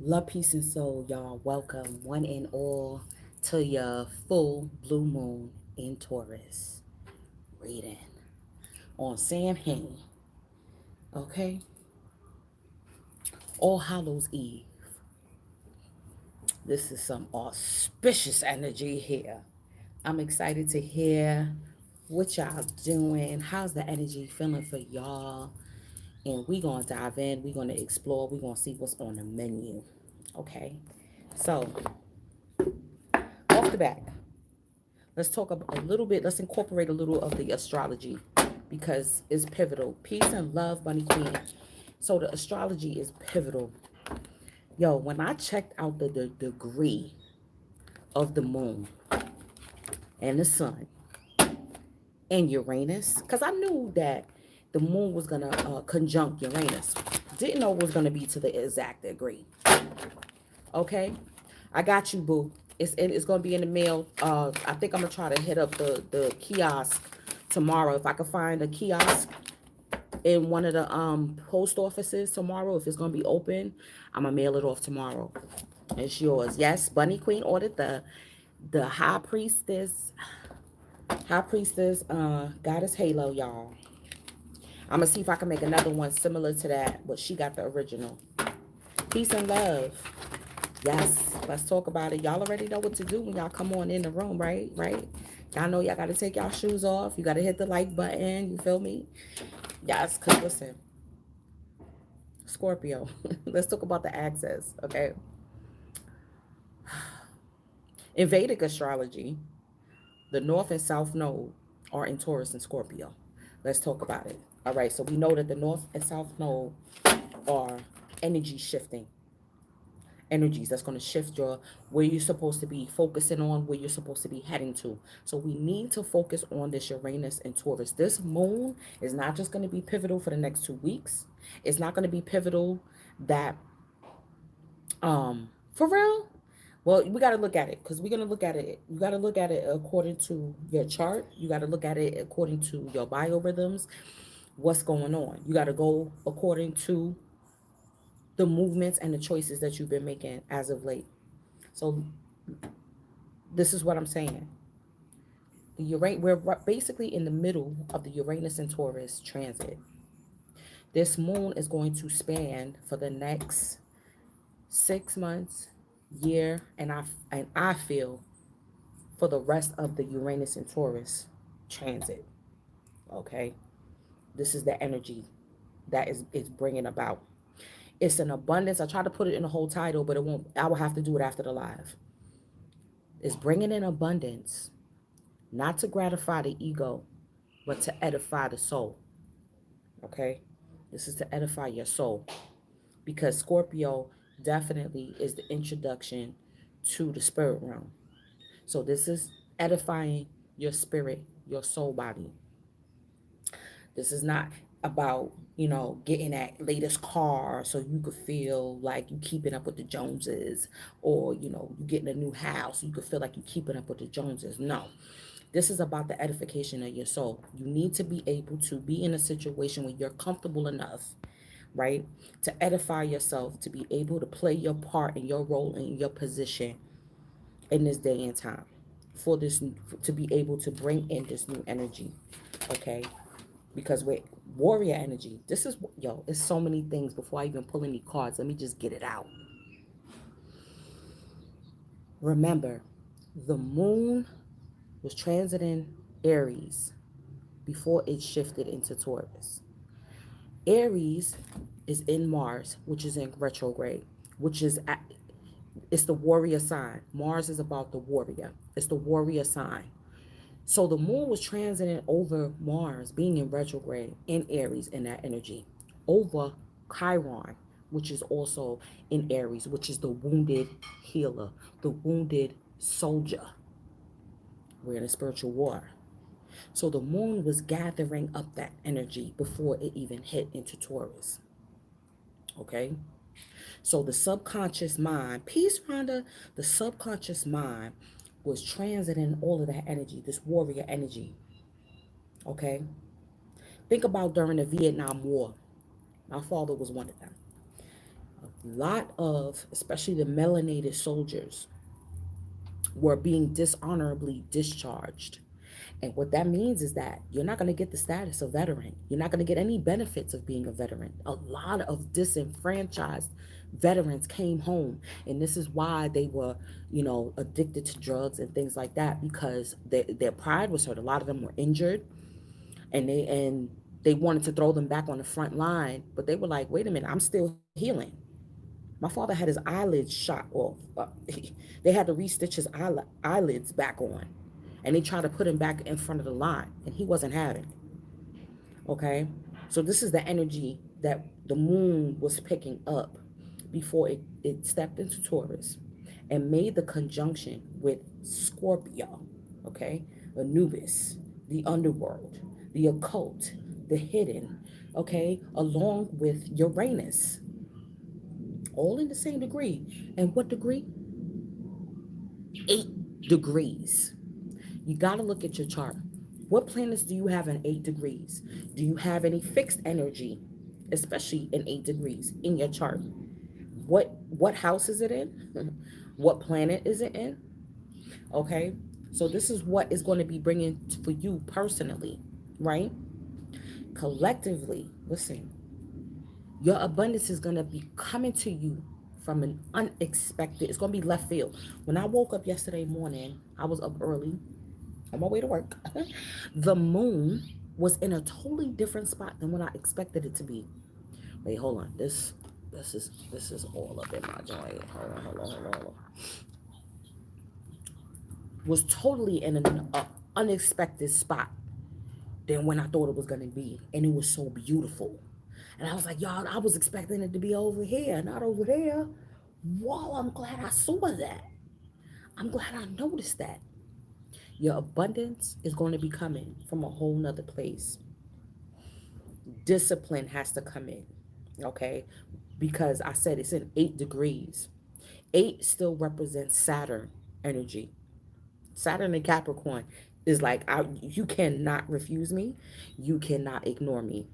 Love, peace, and soul, y'all. Welcome, one and all, to your full blue moon in Taurus reading on Sam Hain. Okay, All Hallows Eve. This is some auspicious energy here. I'm excited to hear what y'all doing. How's the energy feeling for y'all? And we gonna dive in. We gonna explore. We gonna see what's on the menu. Okay, so off the back. Let's talk a little bit. Let's incorporate a little of the astrology because it's pivotal. Peace and love, Bunny Queen. So the astrology is pivotal. Yo, when I checked out the degree of the moon and the sun and Uranus, because I knew that the moon was going to conjunct Uranus. Didn't know it was going to be to the exact degree. Okay? I got you, boo. It's gonna be in the mail. I think I'm gonna try to hit up the kiosk tomorrow. If I can find a kiosk in one of the post offices tomorrow, if it's gonna be open, I'm gonna mail it off tomorrow. It's yours. Yes, Bunny Queen ordered the high priestess goddess halo, y'all. I'm gonna see if I can make another one similar to that, but she got the original. Peace and love. Yes, let's talk about it. Y'all already know what to do when y'all come on in the room, right? Right? Y'all know y'all got to take y'all shoes off. You got to hit the like button. You feel me? Yes, because listen, Scorpio, let's talk about the axis, okay? In Vedic astrology, the North and South Node are in Taurus and Scorpio. Let's talk about it. All right, so we know that the North and South Node are energy shifting energies that's going to shift your where you're supposed to be focusing on, where you're supposed to be heading to. So we need to focus on this Uranus and Taurus. This moon is not just going to be pivotal for the next 2 weeks. It's not going to be pivotal that for real. Well, we got to look at it because we're going to look at it. You got to look at it according to your chart. You got to look at it according to your biorhythms. What's going on? You got to go according to the movements and the choices that you've been making as of late. So this is what I'm saying. We're basically in the middle of the Uranus and Taurus transit. This moon is going to span for the next 6 months, year, and I feel for the rest of the Uranus and Taurus transit. Okay, this is the energy that is bringing about. It's an abundance. I try to put it in the whole title, but it won't. I will have to do it after the live. It's bringing in abundance, not to gratify the ego, but to edify the soul. Okay? This is to edify your soul because Scorpio definitely is the introduction to the spirit realm. So this is edifying your spirit, your soul body. This is not about, getting that latest car so you could feel like you keeping up with the Joneses, or, you getting a new house, you could feel like you keeping up with the Joneses. No. This is about the edification of your soul. You need to be able to be in a situation where you're comfortable enough, right, to edify yourself, to be able to play your part and your role and your position in this day and time for this, to be able to bring in this new energy, okay? Because with warrior energy, this is, yo, it's so many things. Before I even pull any cards, let me just get it out. Remember, the moon was transiting Aries before it shifted into Taurus. Aries is in Mars, which is in retrograde, which is it's the warrior sign. Mars is about the warrior. It's the warrior sign. So the moon was transiting over Mars, being in retrograde in Aries in that energy, over Chiron, which is also in Aries, which is the wounded healer, the wounded soldier. We're in a spiritual war. So the moon was gathering up that energy before it even hit into Taurus. Okay? So the subconscious mind, peace, Rhonda, the subconscious mind was transiting all of that energy, this warrior energy. Okay? Think about during the Vietnam War. My father was one of them. Lot of, especially the melanated soldiers, were being dishonorably discharged. And what that means is that you're not going to get the status of veteran. You're not going to get any benefits of being a veteran. A lot of disenfranchised veterans came home. And this is why they were, addicted to drugs and things like that, because their pride was hurt. A lot of them were injured, and they wanted to throw them back on the front line. But they were like, wait a minute, I'm still healing. My father had his eyelids shot off. They had to restitch his eyelids back on. And they tried to put him back in front of the line. And he wasn't having it. Okay? So this is the energy that the moon was picking up before it stepped into Taurus and made the conjunction with Scorpio. Okay? Anubis, the underworld, the occult, the hidden. Okay? Along with Uranus, all in the same degree. And what degree? 8 degrees. You got to look at your chart. What planets do you have in 8 degrees? Do you have any fixed energy, especially in 8 degrees in your chart? What house is it in? What planet is it in? Okay, so this is what is going to be bringing for you personally, right? Collectively, listen, your abundance is going to be coming to you from an unexpected, it's going to be left field. When I woke up yesterday morning, I was up early on my way to work. The moon was in a totally different spot than what I expected it to be. Wait, hold on. This is all up in my joint. Hold on. Was totally in an unexpected spot than when I thought it was gonna be, and it was so beautiful. And I was like, y'all, I was expecting it to be over here, not over there. Whoa, I'm glad I saw that. I'm glad I noticed that. Your abundance is going to be coming from a whole nother place. Discipline has to come in, okay? Because I said it's in 8 degrees. 8 still represents Saturn energy. Saturn and Capricorn is like, you cannot refuse me. You cannot ignore me.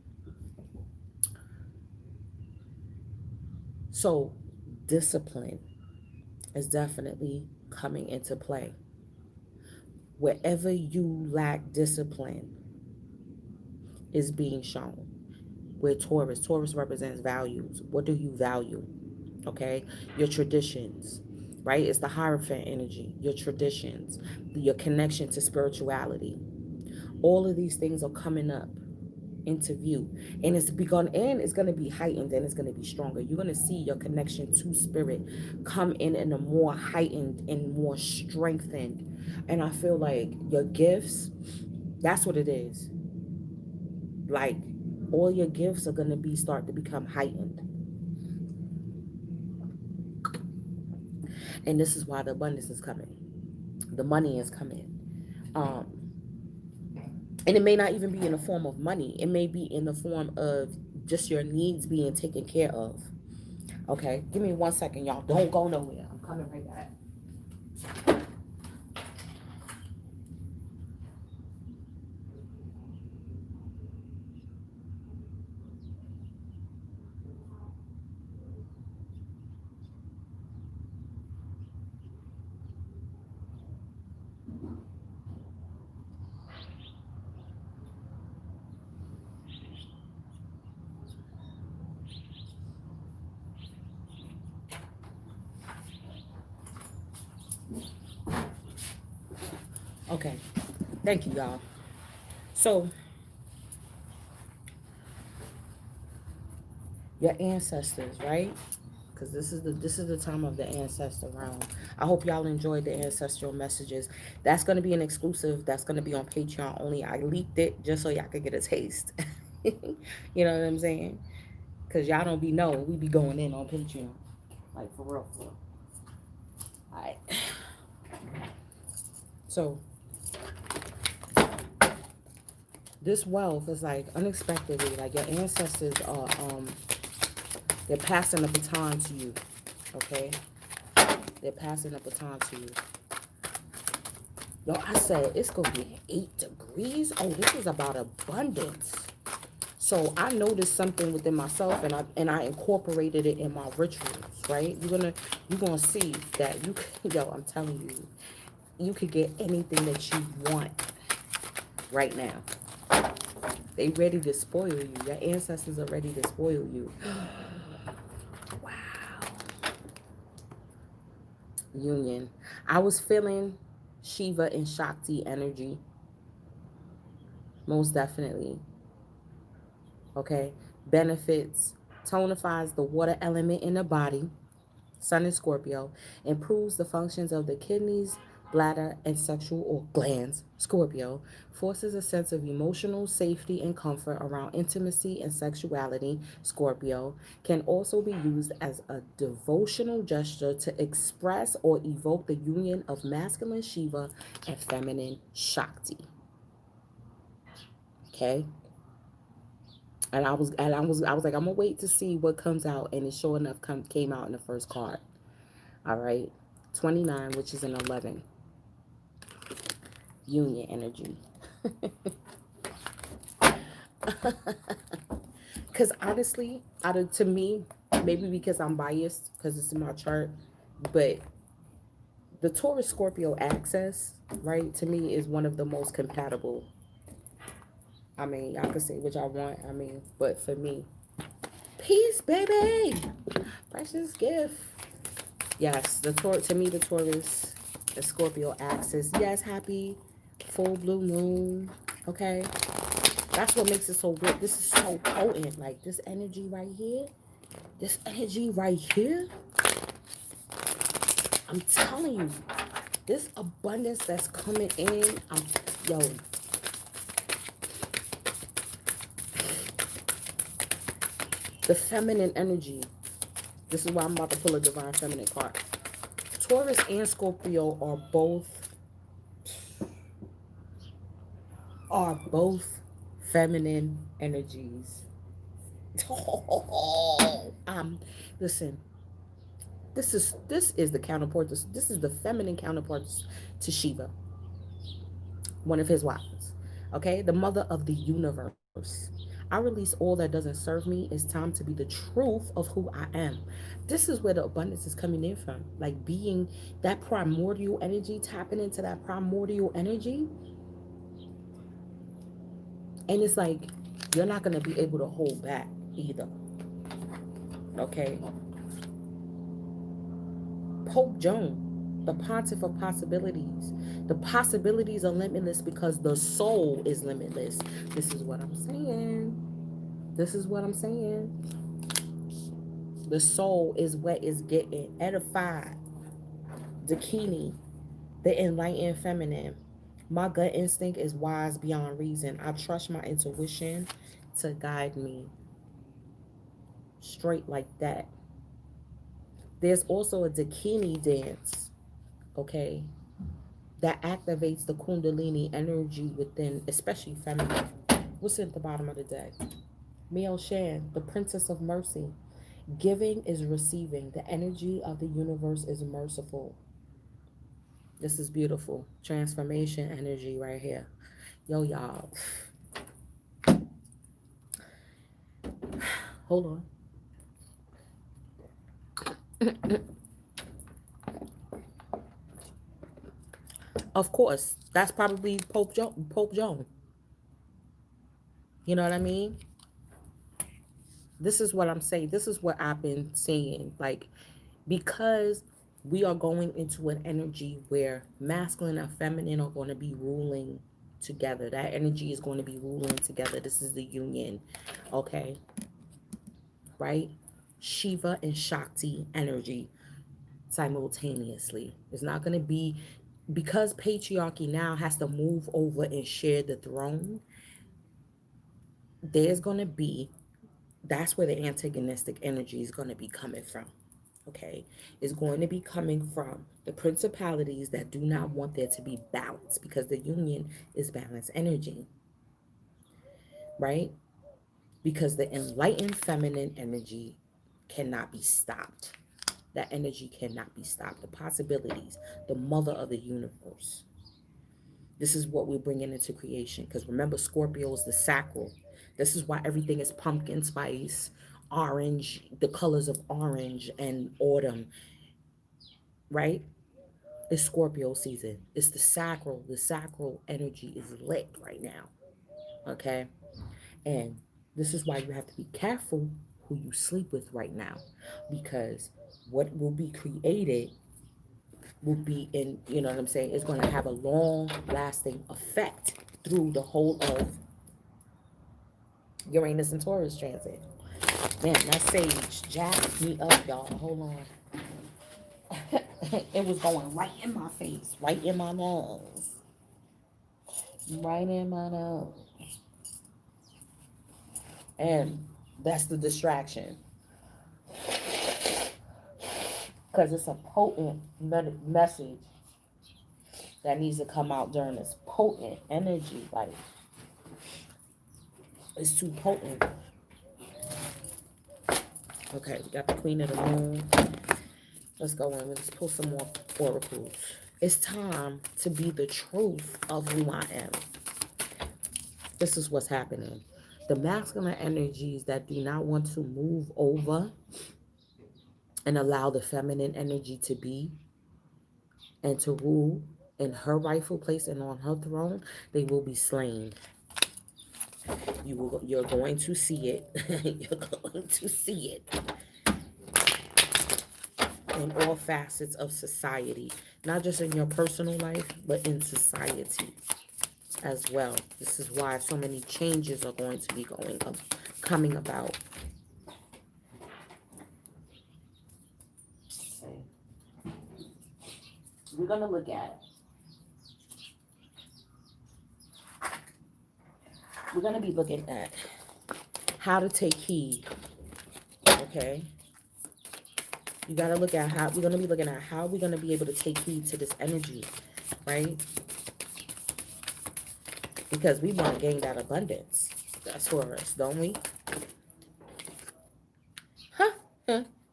So discipline is definitely coming into play. Wherever you lack discipline is being shown. With Taurus represents values. What do you value? Okay, your traditions, right? It's the Hierophant energy, your traditions, your connection to spirituality. All of these things are coming up into view, and it's going to be heightened, and it's going to be stronger. You're going to see your connection to spirit come in a more heightened and more strengthened. And I feel like your gifts, that's what it is. Like, all your gifts are going to start to become heightened. And this is why the abundance is coming. The money is coming. And it may not even be in the form of money. It may be in the form of just your needs being taken care of. Okay, give me 1 second, y'all. Don't go nowhere. I'm coming right back. Okay, thank you, y'all. So, your ancestors, right? Because this is the time of the ancestor round. I hope y'all enjoyed the ancestral messages. That's going to be an exclusive. That's going to be on Patreon only. I leaked it just so y'all could get a taste. You know what I'm saying? Because y'all don't be knowing. We be going in on Patreon. Like, for real, for real. All right. So, this wealth is like unexpectedly, like your ancestors are, they're passing the baton to you, okay? They're passing the baton to you. Yo, I said it's going to be 8 degrees. Oh, this is about abundance. So I noticed something within myself, and I incorporated it in my rituals, right? You're gonna see that yo, I'm telling you, you could get anything that you want right now. They ready to spoil you. Your ancestors are ready to spoil you. Wow. Union. I was feeling Shiva and Shakti energy, most definitely. Okay. Benefits: tonifies the water element in the body, Sun in Scorpio, improves the functions of the kidneys, bladder, and sexual or glands, Scorpio, forces a sense of emotional safety and comfort around intimacy and sexuality, Scorpio, can also be used as a devotional gesture to express or evoke the union of masculine Shiva and feminine Shakti. Okay? I was like, I'm gonna wait to see what comes out, and it sure enough came out in the first card. All right. 29, which is an 11. Union energy. Because honestly, to me, maybe because I'm biased, because it's in my chart, but the Taurus Scorpio axis, right, to me is one of the most compatible. I mean, y'all can say what y'all want. I mean, but for me, peace, baby. Precious gift. Yes, to me, the Taurus, the Scorpio axis. Yes, happy full blue moon. Okay, that's what makes it so good. This is so potent. Like this energy right here. This energy right here. I'm telling you, this abundance that's coming in. Yo. The feminine energy. This is why I'm about to pull a divine feminine card. Taurus and Scorpio are both feminine energies. Listen, this is the counterpart. This is the feminine counterpart to Shiva, one of his wives. Okay, the mother of the universe. I release all that doesn't serve me. It's time to be the truth of who I am. This is where the abundance is coming in from. Like being that primordial energy, tapping into that primordial energy. And it's like you're not gonna be able to hold back either. Okay. Pope Joan, the pontiff of possibilities. The possibilities are limitless because the soul is limitless. This is what I'm saying. This is what I'm saying. The soul is what is getting edified. Dakini, the enlightened feminine. My gut instinct is wise beyond reason. I trust my intuition to guide me straight like that. There's also a Dakini dance, okay, that activates the Kundalini energy within, especially feminine. What's at the bottom of the deck? Miel Shan, the Princess of Mercy. Giving is receiving. The energy of the universe is merciful. This is beautiful. Transformation energy right here. Yo, y'all. Hold on. Of course, that's probably Pope Joan. You know what I mean? This is what I'm saying. This is what I've been saying. Like, because we are going into an energy where masculine and feminine are going to be ruling together. That energy is going to be ruling together. This is the union. Okay. Right? Shiva and Shakti energy simultaneously. It's not going to be, because patriarchy now has to move over and share the throne. There's going to be, that's where the antagonistic energy is going to be coming from. Okay, is going to be coming from the principalities that do not want there to be balance, because the union is balanced energy, right? Because the enlightened feminine energy cannot be stopped. That energy cannot be stopped. The possibilities, the mother of the universe. This is what we're bringing into creation. Because remember, Scorpio is the sacral. This is why everything is pumpkin spice, orange, the colors of orange and autumn, right? It's Scorpio season. It's the sacral. The sacral energy is lit right now. Okay. And this is why you have to be careful who you sleep with right now. Because what will be created will be in, you know what I'm saying, it's going to have a long lasting effect through the whole of Uranus and Taurus transit. Man, that sage jacked me up, y'all. Hold on. It was going right in my face, right in my nose. Right in my nose. And that's the distraction. Because it's a potent message that needs to come out during this potent energy. Like, it's too potent. Okay, we got the Queen of the Moon. Let's go in. Let's pull some more oracles. It's time to be the truth of who I am. This is what's happening. The masculine energies that do not want to move over and allow the feminine energy to be and to rule in her rightful place and on her throne, they will be slain. You're going to see it. You're going to see it in all facets of society, not just in your personal life, but in society as well. This is why so many changes are going to be coming about. Okay. We're going to look at, we're going to be looking at how to take heed. Okay. You got to look at how we're going to be looking at how we're going to be able to take heed to this energy, right? Because we want to gain that abundance. That's for us, don't we? Huh?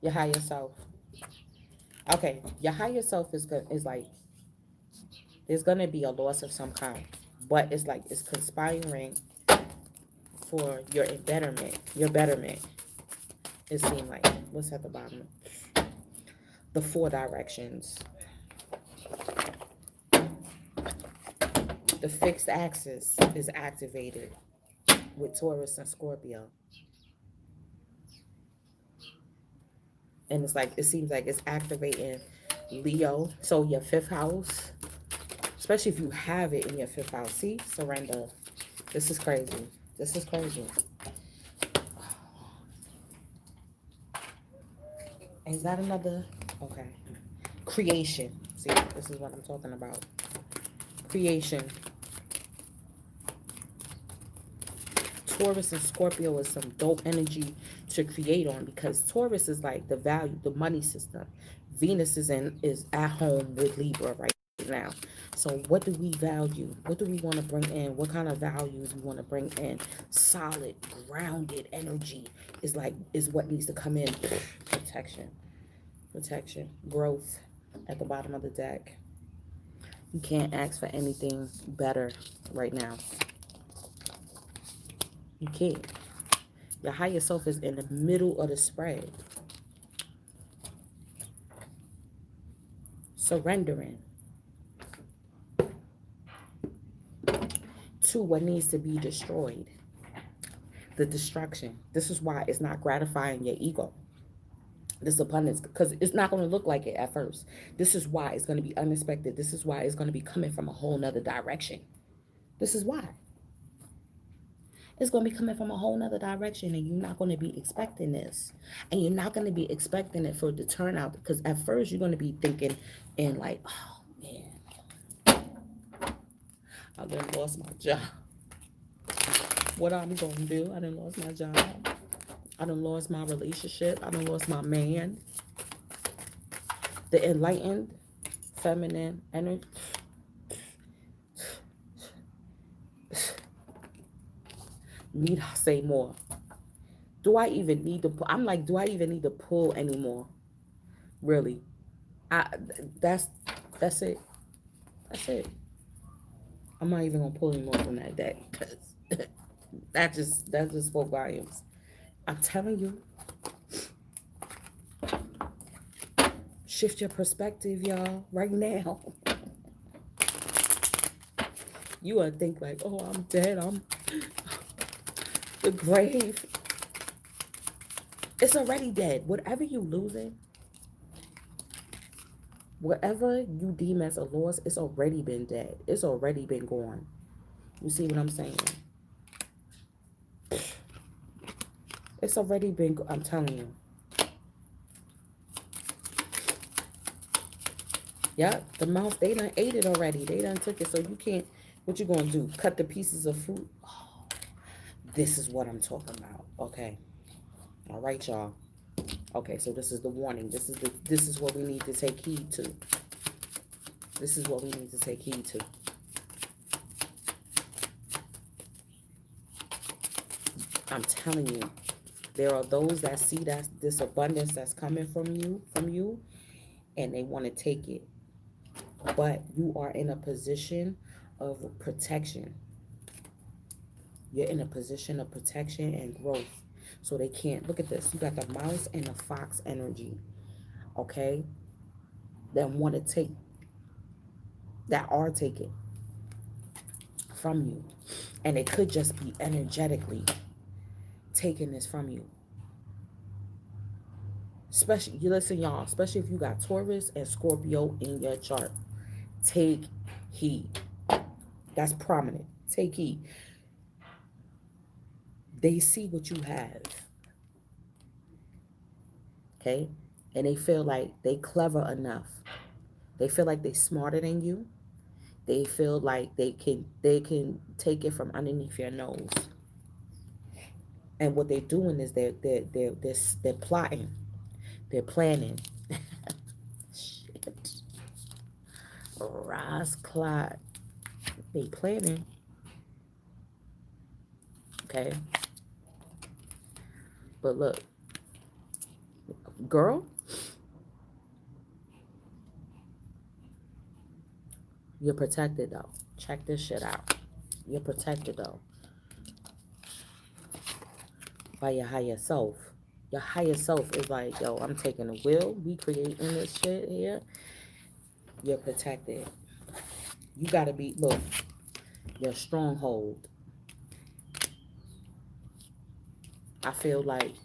Your higher self. Okay, your higher self is like, there's going to be a loss of some kind. But it's like, it's conspiring for your betterment. Your betterment. It seems like, what's at the bottom? The 4 directions. The fixed axis is activated with Taurus and Scorpio. And it's like, it seems like it's activating Leo. So your 5th house, especially if you have it in your 5th house. See, surrender. This is crazy. This is crazy. Is that another? Okay. Creation. See, this is what I'm talking about. Creation. Taurus and Scorpio is some dope energy to create on, because Taurus is like the value, the money system. Venus is at home with Libra right now. So what do we value? What do we want to bring in? What kind of values we want to bring in? Solid, grounded energy is what needs to come in. Protection, growth at the bottom of the deck. You can't ask for anything better right now. You can't. Your higher self is in the middle of the spread. Surrendering to what needs to be destroyed. The destruction. This is why it's not gratifying your ego. This abundance, because it's not going to look like it at first. This is why it's going to be unexpected. This is why it's going to be coming from a whole nother direction. This is why. It's going to be coming from a whole nother direction, and you're not going to be expecting this. And you're not going to be expecting it for it to turn out, because at first you're going to be thinking and like, oh, man, I done lost my job. What I'm going to do? I done lost my job. I done lost my relationship. I done lost my man. The enlightened feminine energy. Need I say more? Do I even need to pull? I'm like, do I even need to pull anymore? Really? That's it. That's it. I'm not even gonna pull any more from that deck, because That just spoke volumes. I'm telling you, shift your perspective, y'all, right now. You would think like, oh, I'm dead. I'm the grave. It's already dead. Whatever you losing, whatever you deem as a loss, it's already been dead. It's already been gone. You see what I'm saying? It's already been, I'm telling you. Yeah, the mouse, they done ate it already. They done took it, so you can't, what you gonna do? Cut the pieces of fruit? Oh, this is what I'm talking about. Okay. All right, y'all. Okay, so this is the warning. This is what we need to take heed to. This is what we need to take heed to. I'm telling you, there are those that see that this abundance that's coming from you, and they want to take it. But you are in a position of protection. You're in a position of protection and growth. So they can't, look at this. You got the mouse and the fox energy. Okay? That want to take, that are taken from you. And it could just be energetically taking this from you. Especially, you listen, y'all, especially if you got Taurus and Scorpio in your chart. Take heed. That's prominent. Take heed. They see what you have. Okay? And they feel like they clever enough. They feel like they smarter than you. They feel like they can take it from underneath your nose. And what they're doing is they're plotting. They're planning. Shit. Ross Clot. They planning. Okay. But look, girl, you're protected though. Check this shit out. You're protected though. By your higher self. Your higher self is like, yo, I'm taking the wheel. We creating this shit here. You're protected. You gotta be, look, your stronghold. I feel like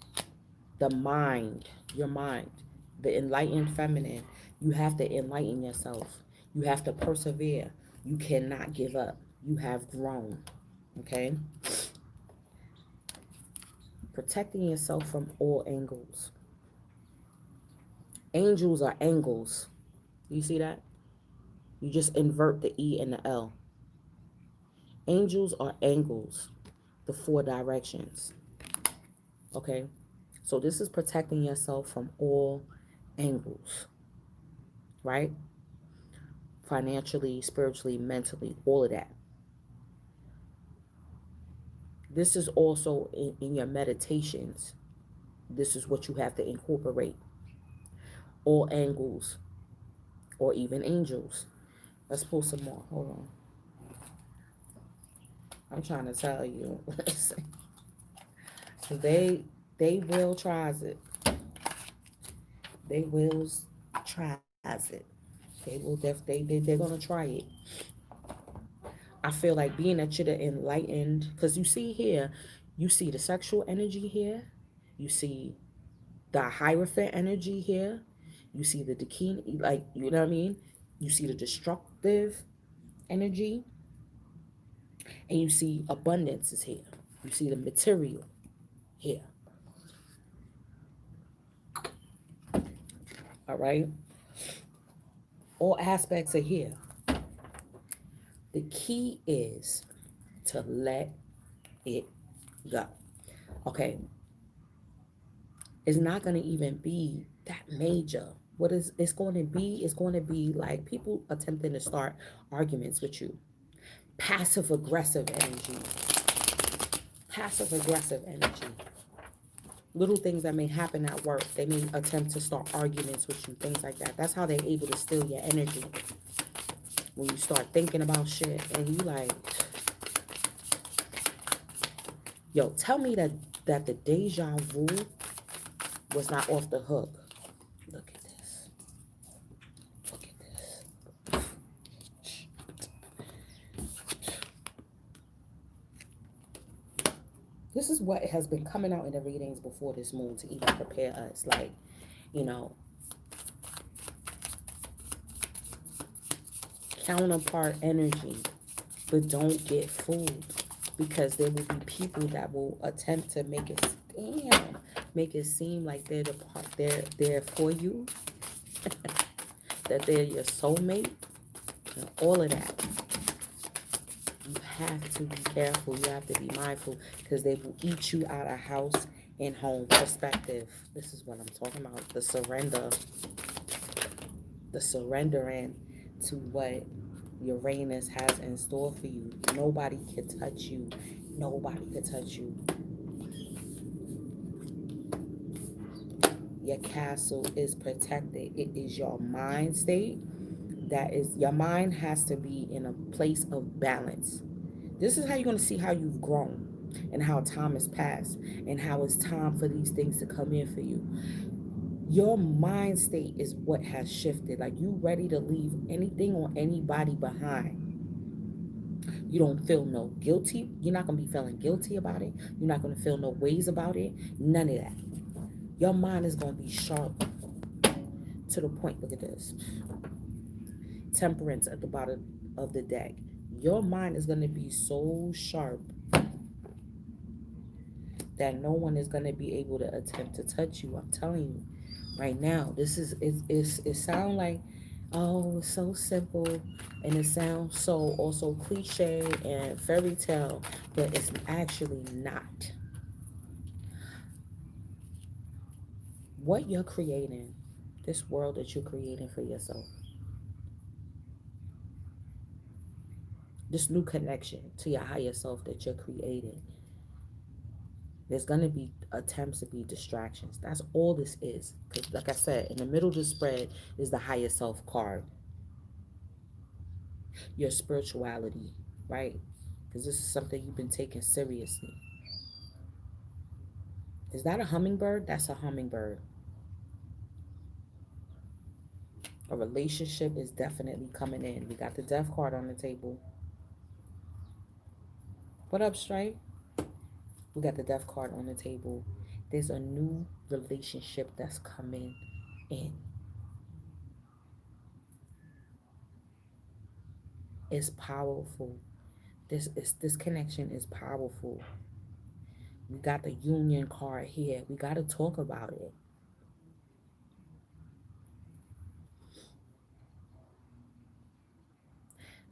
the mind, your mind, the enlightened feminine, you have to enlighten yourself. You have to persevere. You cannot give up. You have grown. Okay? Protecting yourself from all angles. Angels are angles. You see that? You just invert the E and the L. Angels are angles. The 4 directions. Okay? So this is protecting yourself from all angles. Right? Financially, spiritually, mentally, all of that. This is also in your meditations. This is what you have to incorporate. All angles, or even angels. Let's pull some more. Hold on. I'm trying to tell you. they will tries it. They will tries it. They will they're gonna try it. I feel like being that you're enlightened, because you see here, you see the sexual energy here, you see the Hierophant energy here, you see the Dakini, like, you know what I mean? You see the destructive energy, and you see abundance is here. You see the material here. All right? All aspects are here. The key is to let it go. Okay. It's not going to even be that major. What is it's going to be? It's going to be like people attempting to start arguments with you. Passive aggressive energy. Passive aggressive energy. Little things that may happen at work. They may attempt to start arguments with you. Things like that. That's how they're able to steal your energy. When you start thinking about shit and you like, Yo, tell me that the deja vu was not off the hook. Look at this. Look at this. This is what has been coming out in the readings before this moon to even prepare us. Like, you know, counterpart energy, but don't get fooled, because there will be people that will attempt to make it seem like they're the part, they're for you, that they're your soulmate, and all of that. You have to be careful. You have to be mindful, because they will eat you out of house and home perspective. This is what I'm talking about. The surrendering to what Uranus has in store for you. Nobody can touch you. Nobody can touch you. Your castle is protected. It is your mind state. That is, your mind has to be in a place of balance. This is how you're going to see how you've grown, and how time has passed, and how it's time for these things to come in for you. Your mind state is what has shifted. Like, you ready to leave anything or anybody behind. You don't feel no guilty. You're not going to be feeling guilty about it. You're not going to feel no ways about it. None of that. Your mind is going to be sharp to the point. Look at this. Temperance at the bottom of the deck. Your mind is going to be so sharp that no one is going to be able to attempt to touch you. I'm telling you right now, this is it sounds like, oh, it's so simple, and it sounds so also cliche and fairy tale, but it's actually not. What you're creating, this world that you're creating for yourself, this new connection to your higher self that you're creating, there's going to be attempts to be distractions. That's all this is. Because like I said, in the middle of the spread is the higher self card. Your spirituality, right? Because this is something you've been taking seriously. Is that a hummingbird? That's a hummingbird. A relationship is definitely coming in. We got the death card on the table. What up, Stripe? We got the death card on the table. There's a new relationship that's coming in. It's powerful. This connection is powerful. We got the union card here. We got to talk about it.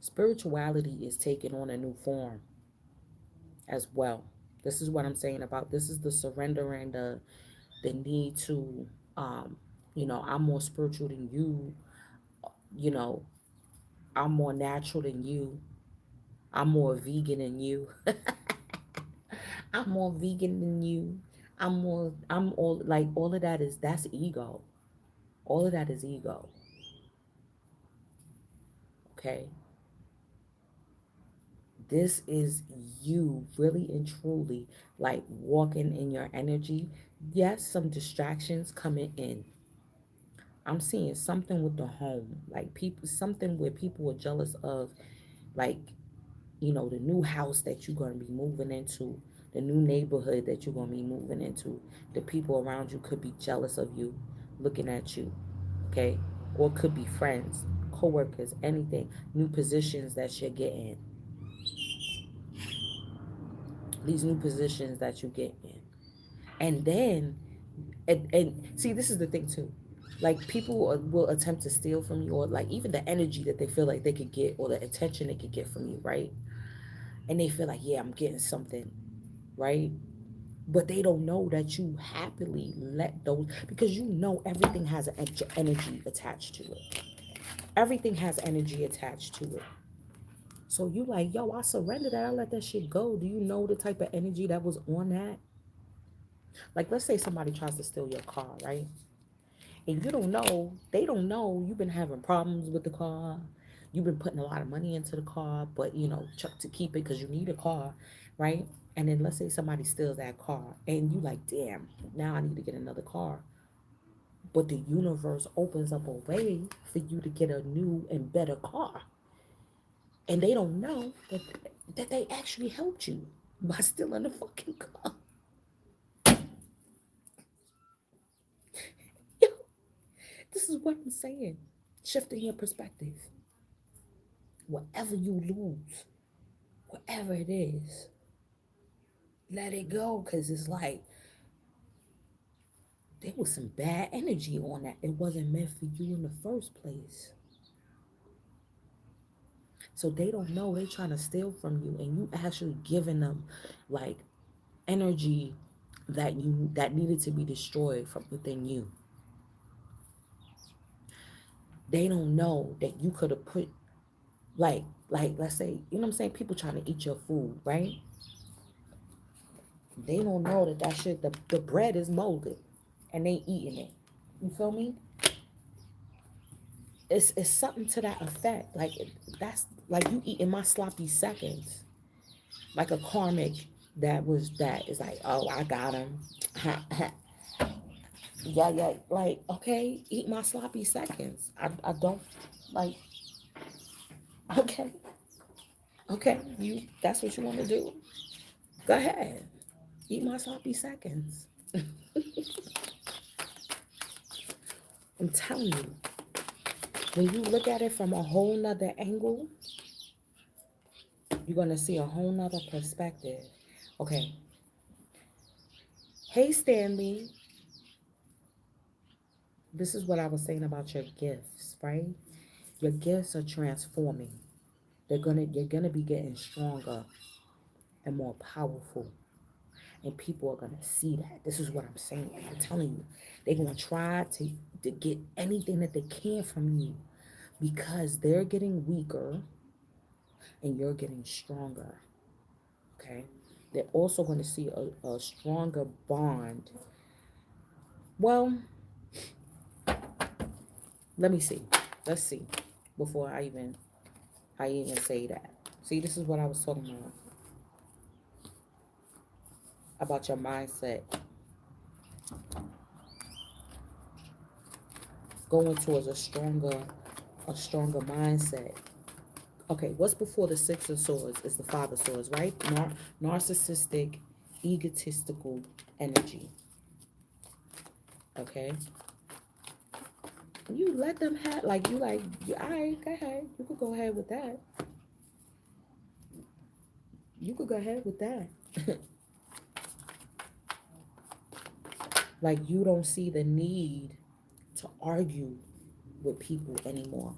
Spirituality is taking on a new form as well. This is what I'm saying about, this is the surrender and the need to, I'm more spiritual than you, you know, I'm more natural than you, I'm more vegan than you. I'm more vegan than you. I'm all like, all of that is, that's ego. All of that is ego. Okay. This is you really and truly like walking in your energy. Yes, some distractions coming in. I'm seeing something with the home, like people, something where people are jealous of, like, the new house that you're going to be moving into, the new neighborhood that you're going to be moving into. The people around you could be jealous of you, looking at you, okay? Or could be friends, co-workers, anything. New positions that you're getting. These new positions that you get in. And then, and see, this is the thing too. Like, people will attempt to steal from you, or like even the energy that they feel like they could get, or the attention they could get from you, right? And they feel like, yeah, I'm getting something, right? But they don't know that you happily let those, because everything has an energy attached to it. Everything has energy attached to it. So you like, yo, I surrendered that. I let that shit go. Do you know the type of energy that was on that? Like, let's say somebody tries to steal your car, right? And you don't know, they don't know you've been having problems with the car. You've been putting a lot of money into the car, but to keep it because you need a car, right? And then let's say somebody steals that car and you like, damn, now I need to get another car. But the universe opens up a way for you to get a new and better car. And they don't know that they actually helped you by stealing the fucking car. Yo, this is what I'm saying. Shifting your perspective. Whatever you lose, whatever it is, let it go. Because it's like there was some bad energy on that. It wasn't meant for you in the first place. So they don't know they're trying to steal from you, and you actually giving them like energy that needed to be destroyed from within you. They don't know that you could have put like let's say, you know what I'm saying, people trying to eat your food, right? They don't know that shit, the bread is molded and they eating it. You feel me? It's something to that effect. Like that's like you eating my sloppy seconds. Like a karmic that is like, oh, I got him. Yeah, yeah. Like, okay, eat my sloppy seconds. I don't like, okay, okay, you that's what you want to do. Go ahead. Eat my sloppy seconds. I'm telling you, when you look at it from a whole nother angle, you're gonna see a whole nother perspective. Okay. Hey Stanley, this is what I was saying about your gifts, right? Your gifts are transforming. You're gonna be getting stronger and more powerful. And people are gonna see that. This is what I'm saying. I'm telling you, they're gonna try to get anything that they can from you because they're getting weaker and you're getting stronger. Okay. They're also going to see a stronger bond. Well, let me see. Let's see. Before I even say that. See, this is what I was talking about your mindset. Going towards a stronger mindset. Okay, what's before the Six of Swords is the Five of Swords, right? Narcissistic, egotistical energy. Okay? You let them have, like, all right, go ahead. You could go ahead with that. You could go ahead with that. Like, you don't see the need to argue with people anymore.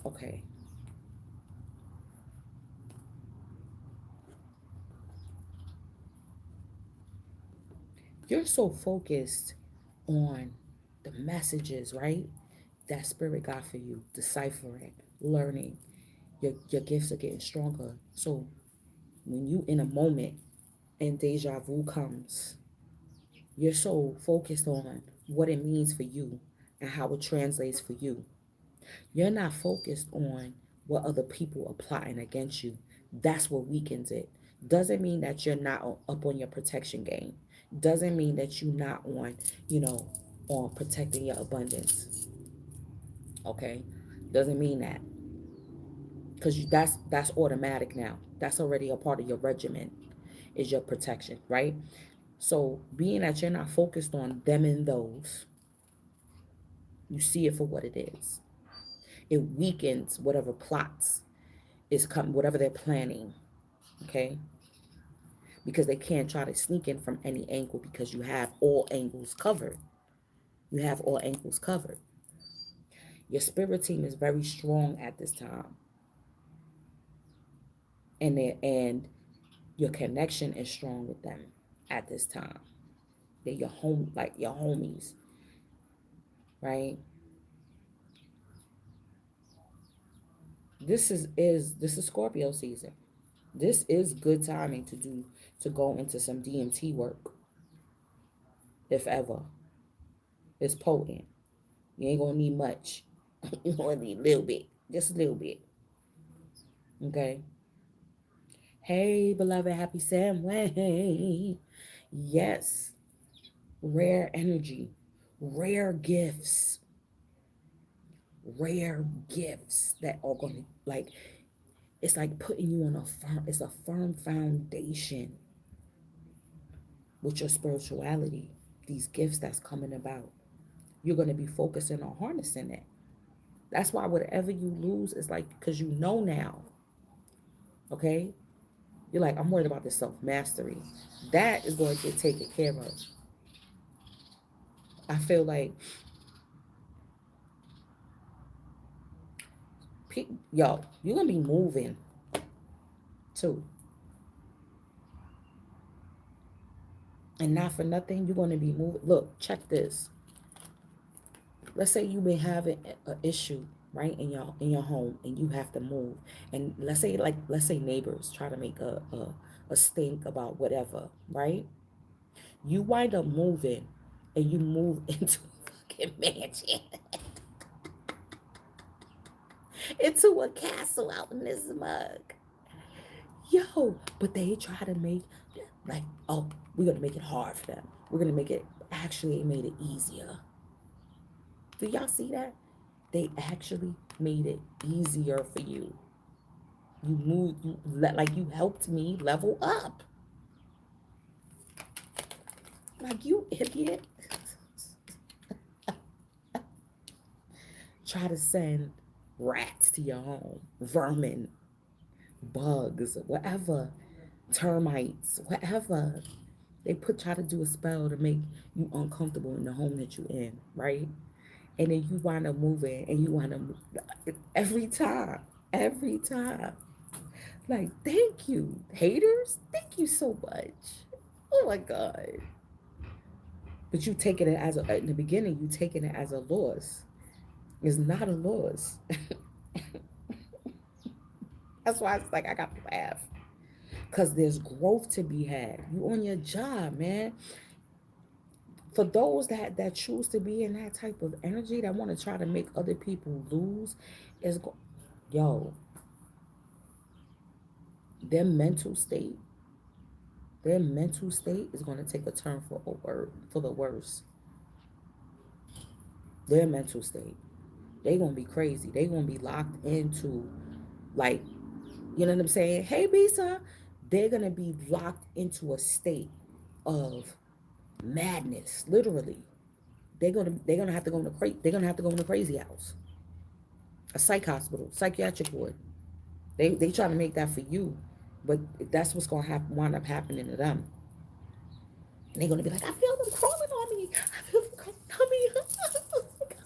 Okay. You're so focused on the messages, right? That spirit got for you, deciphering, learning. Your gifts are getting stronger. So when you in a moment and deja vu comes, you're so focused on what it means for you and how it translates for you. You're not focused on what other people are plotting against you. That's what weakens it. Doesn't mean that you're not up on your protection game. Doesn't mean that you're not you know, on protecting your abundance. Okay? Doesn't mean that. Because that's automatic now. That's already a part of your regimen, is your protection, right? So being that you're not focused on them and those, you see it for what it is. It weakens whatever plots is coming, whatever they're planning, okay? Because they can't try to sneak in from any angle because you have all angles covered. You have all angles covered. Your spirit team is very strong at this time. And your connection is strong with them at this time. They're your home, like your homies, right? This is Scorpio season. This is good timing to go into some DMT work, if ever. It's potent. You ain't gonna need much. You gonna need a little bit, just a little bit. Okay. Hey, beloved, happy Samway. Yes, rare energy, rare gifts, rare gifts that are gonna like. It's like putting you on a firm. It's a firm foundation with your spirituality. These gifts that's coming about, you're gonna be focusing on harnessing it. That's why whatever you lose is like because you know now. Okay, you're like, I'm worried about this self mastery. That is going to get taken care of. I feel like, yo, you're going to be moving too. And not for nothing, you're going to be moving. Look, check this. Let's say you've been having an issue, right, in your home, and you have to move. And let's say neighbors try to make a stink about whatever, right? You wind up moving, and you move into a fucking mansion, into a castle out in this mug. Yo, but they try to make, like, oh, we're gonna make it hard for them. We're gonna make it, actually, it made it easier. Do y'all see that? They actually made it easier for you. You moved, like you helped me level up. Like, you idiot. Try to send rats to your home, vermin, bugs, whatever, termites, whatever. They try to do a spell to make you uncomfortable in the home that you're in, right? And then you wind up moving, and you wind up every time, every time. Like, thank you, haters. Thank you so much. Oh my God. But you taking it as in the beginning, you taking it as a loss. It's not a loss. That's why it's like I got to laugh. Because there's growth to be had. You on your job, man. For those that choose to be in that type of energy, that want to try to make other people lose, is yo, their mental state, their mental state is going to take a turn for the worse. Their mental state, they gonna be crazy. They gonna be locked into, like, you know what I'm saying? Hey, Bisa, they're gonna be locked into a state of madness, literally. They're gonna have to go in the they're gonna have to go in the crazy house, a psych hospital, psychiatric ward. They try to make that for you, but that's what's gonna wind up happening to them. And they're gonna be like, I feel them crawling on me. I feel them crawling on me. Oh my God.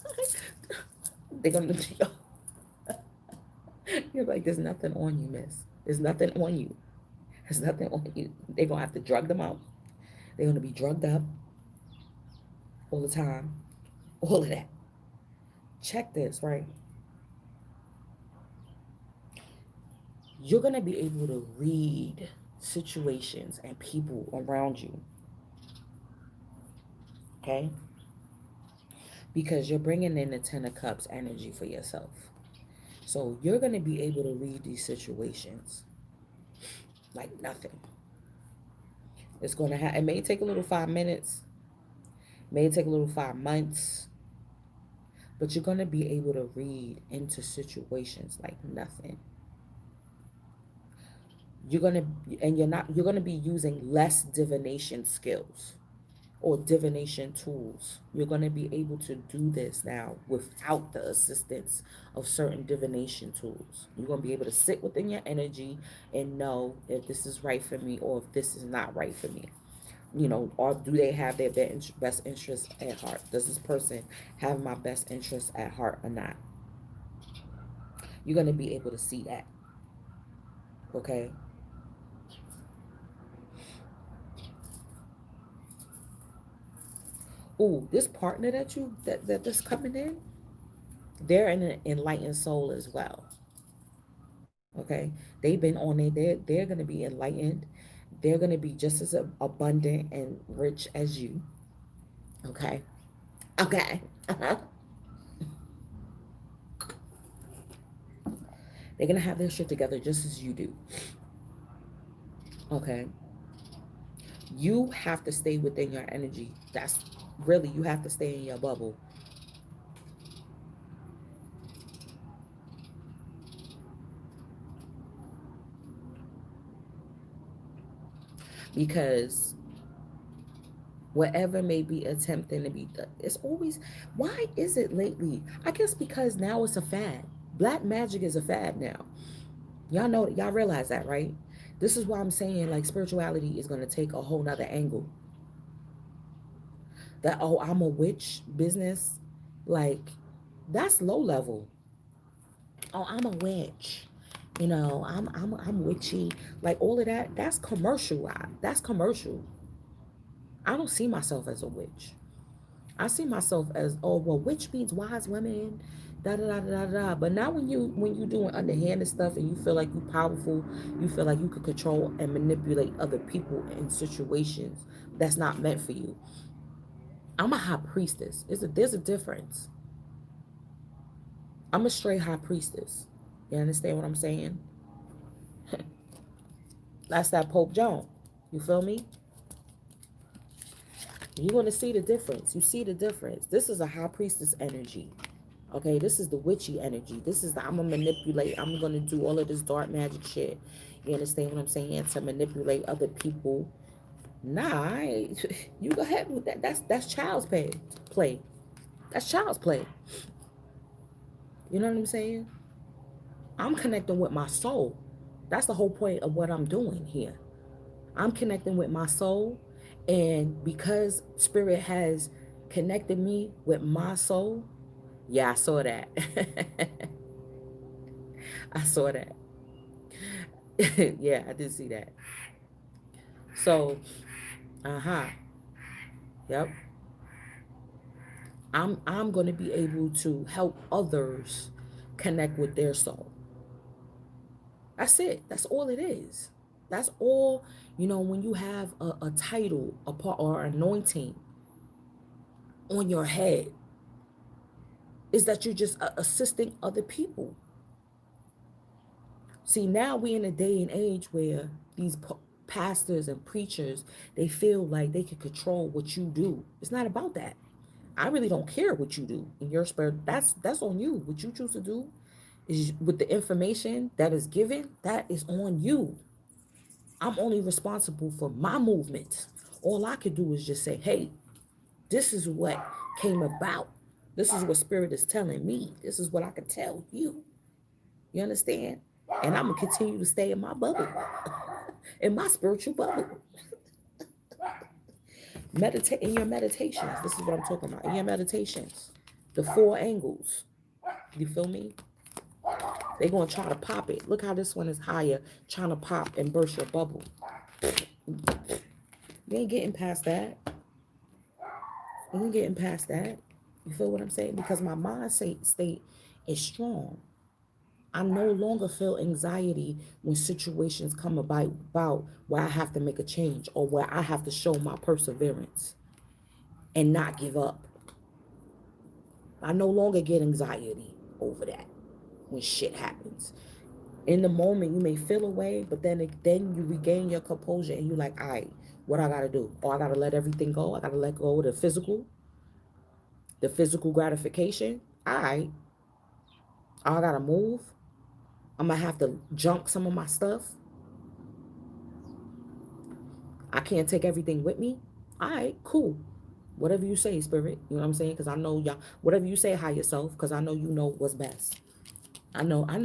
They're gonna you're like, there's nothing on you, miss. There's nothing on you. There's nothing on you. They're gonna have to drug them out. They're gonna be drugged up all the time. All of that. Check this, right? You're gonna be able to read situations and people around you. Okay? Because you're bringing in the Ten of Cups energy for yourself. So you're going to be able to read these situations like nothing. It's going to it may take a little 5 minutes, may take a little 5 months, but you're going to be able to read into situations like nothing. You're going to, and you're going to be using less divination skills or divination tools. You're going to be able to do this now without the assistance of certain divination tools. You're going to be able to sit within your energy and know if this is right for me or if this is not right for me. You know, or do they have their best interest at heart? Does this person have my best interest at heart or not? You're going to be able to see that. Okay? Oh, this partner that's coming in, they're an enlightened soul as well. Okay, they've been on it. They're gonna be enlightened. They're gonna be just as abundant and rich as you. Okay, okay. They're going to have their shit together just as you do. Okay? You have to stay within your energy. That's really, you have to stay in your bubble. Because whatever may be attempting to be done, it's always, why is it lately? I guess because now it's a fad. Black magic is a fad now. Y'all know, y'all realize that, right? This is why I'm saying like spirituality is going to take a whole nother angle. That, oh, I'm a witch business, like, that's low level. Oh, I'm a witch. You know, I'm witchy. Like all of that, that's commercial. That's commercial. I don't see myself as a witch. I see myself as, oh well, witch means wise women, da da da da da. But now when you doing underhanded stuff and you feel like you powerful, you feel like you could control and manipulate other people in situations that's not meant for you. I'm a high priestess. There's a difference. I'm a straight high priestess. You understand what I'm saying? That's that Pope Joan. You feel me? You're going to see the difference. You see the difference. This is a high priestess energy. Okay, this is the witchy energy. This is the, I'm going to manipulate. I'm going to do all of this dark magic shit. You understand what I'm saying? To manipulate other people. Nah, you go ahead with that. That's child's play. Play. That's child's play. You know what I'm saying? I'm connecting with my soul. That's the whole point of what I'm doing here. I'm connecting with my soul. And because Spirit has connected me with my soul, yeah, I saw that. I saw that. Yeah, I did see that. So, uh-huh. Yep. I'm going to be able to help others connect with their soul. That's it. That's all it is. That's all, when you have a title, a part or anointing on your head, is that you're just assisting other people. See, now we in a day and age where these pastors and preachers, they feel like they can control what you do. It's not about that. I really don't care what you do in your spirit. That's on you. What you choose to do is with the information that is given, that is on you. I'm only responsible for my movement. All I could do is just say, hey, this is what came about. This is what Spirit is telling me. This is what I can tell you. You understand? And I'm going to continue to stay in my bubble, in my spiritual bubble. Meditate in your meditations. This is what I'm talking about. In your meditations, the four angles. You feel me? They're going to try to pop it. Look how this one is higher, trying to pop and burst your bubble. You ain't getting past that. You ain't getting past that. You feel what I'm saying? Because my mind state is strong. I no longer feel anxiety when situations come about where I have to make a change or where I have to show my perseverance and not give up. I no longer get anxiety over that when shit happens. In the moment, you may feel away, but then you regain your composure and you're like, all right, what I got to do? Oh, I got to let everything go. I got to let go of the physical gratification. All right, I got to move. I'm going to have to junk some of my stuff. I can't take everything with me. All right, cool. Whatever you say, Spirit. You know what I'm saying? Because I know y'all, whatever you say, higher self, because I know you know what's best. I know. I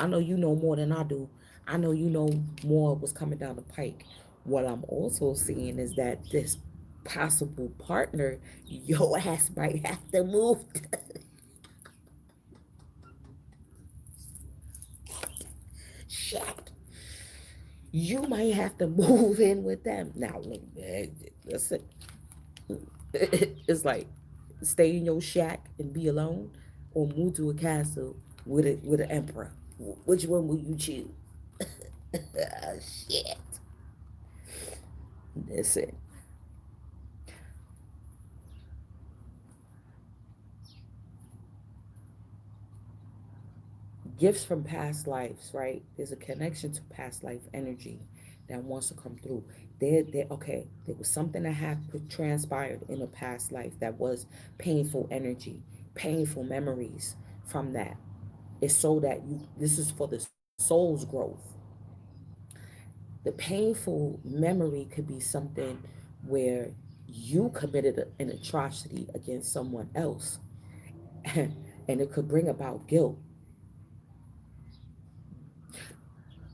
know you know more than I do. I know you know more of what's coming down the pike. What I'm also seeing is that this possible partner, your ass might have to move. Shit. You might have to move in with them. Now, listen, it's like stay in your shack and be alone, or move to a castle with an emperor. Which one will you choose? Shit. Listen. Gifts from past lives, right? There's a connection to past life energy that wants to come through. Okay, there was something that had transpired in a past life that was painful energy, painful memories from that. It's so that this is for the soul's growth. The painful memory could be something where you committed an atrocity against someone else, and it could bring about guilt.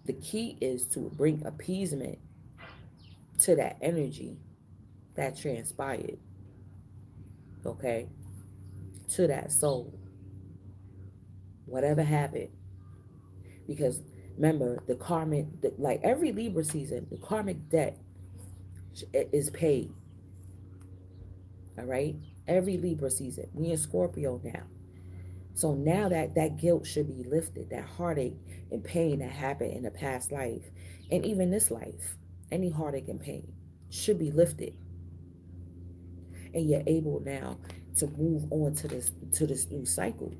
The key is to bring appeasement to that energy that transpired, okay, to that soul, whatever happened. Because remember, like every Libra season, the karmic debt is paid, all right? Every Libra season. We in Scorpio now. So now that guilt should be lifted, that heartache and pain that happened in the past life, and even this life, any heartache and pain should be lifted, and you're able now to move on to this new cycle.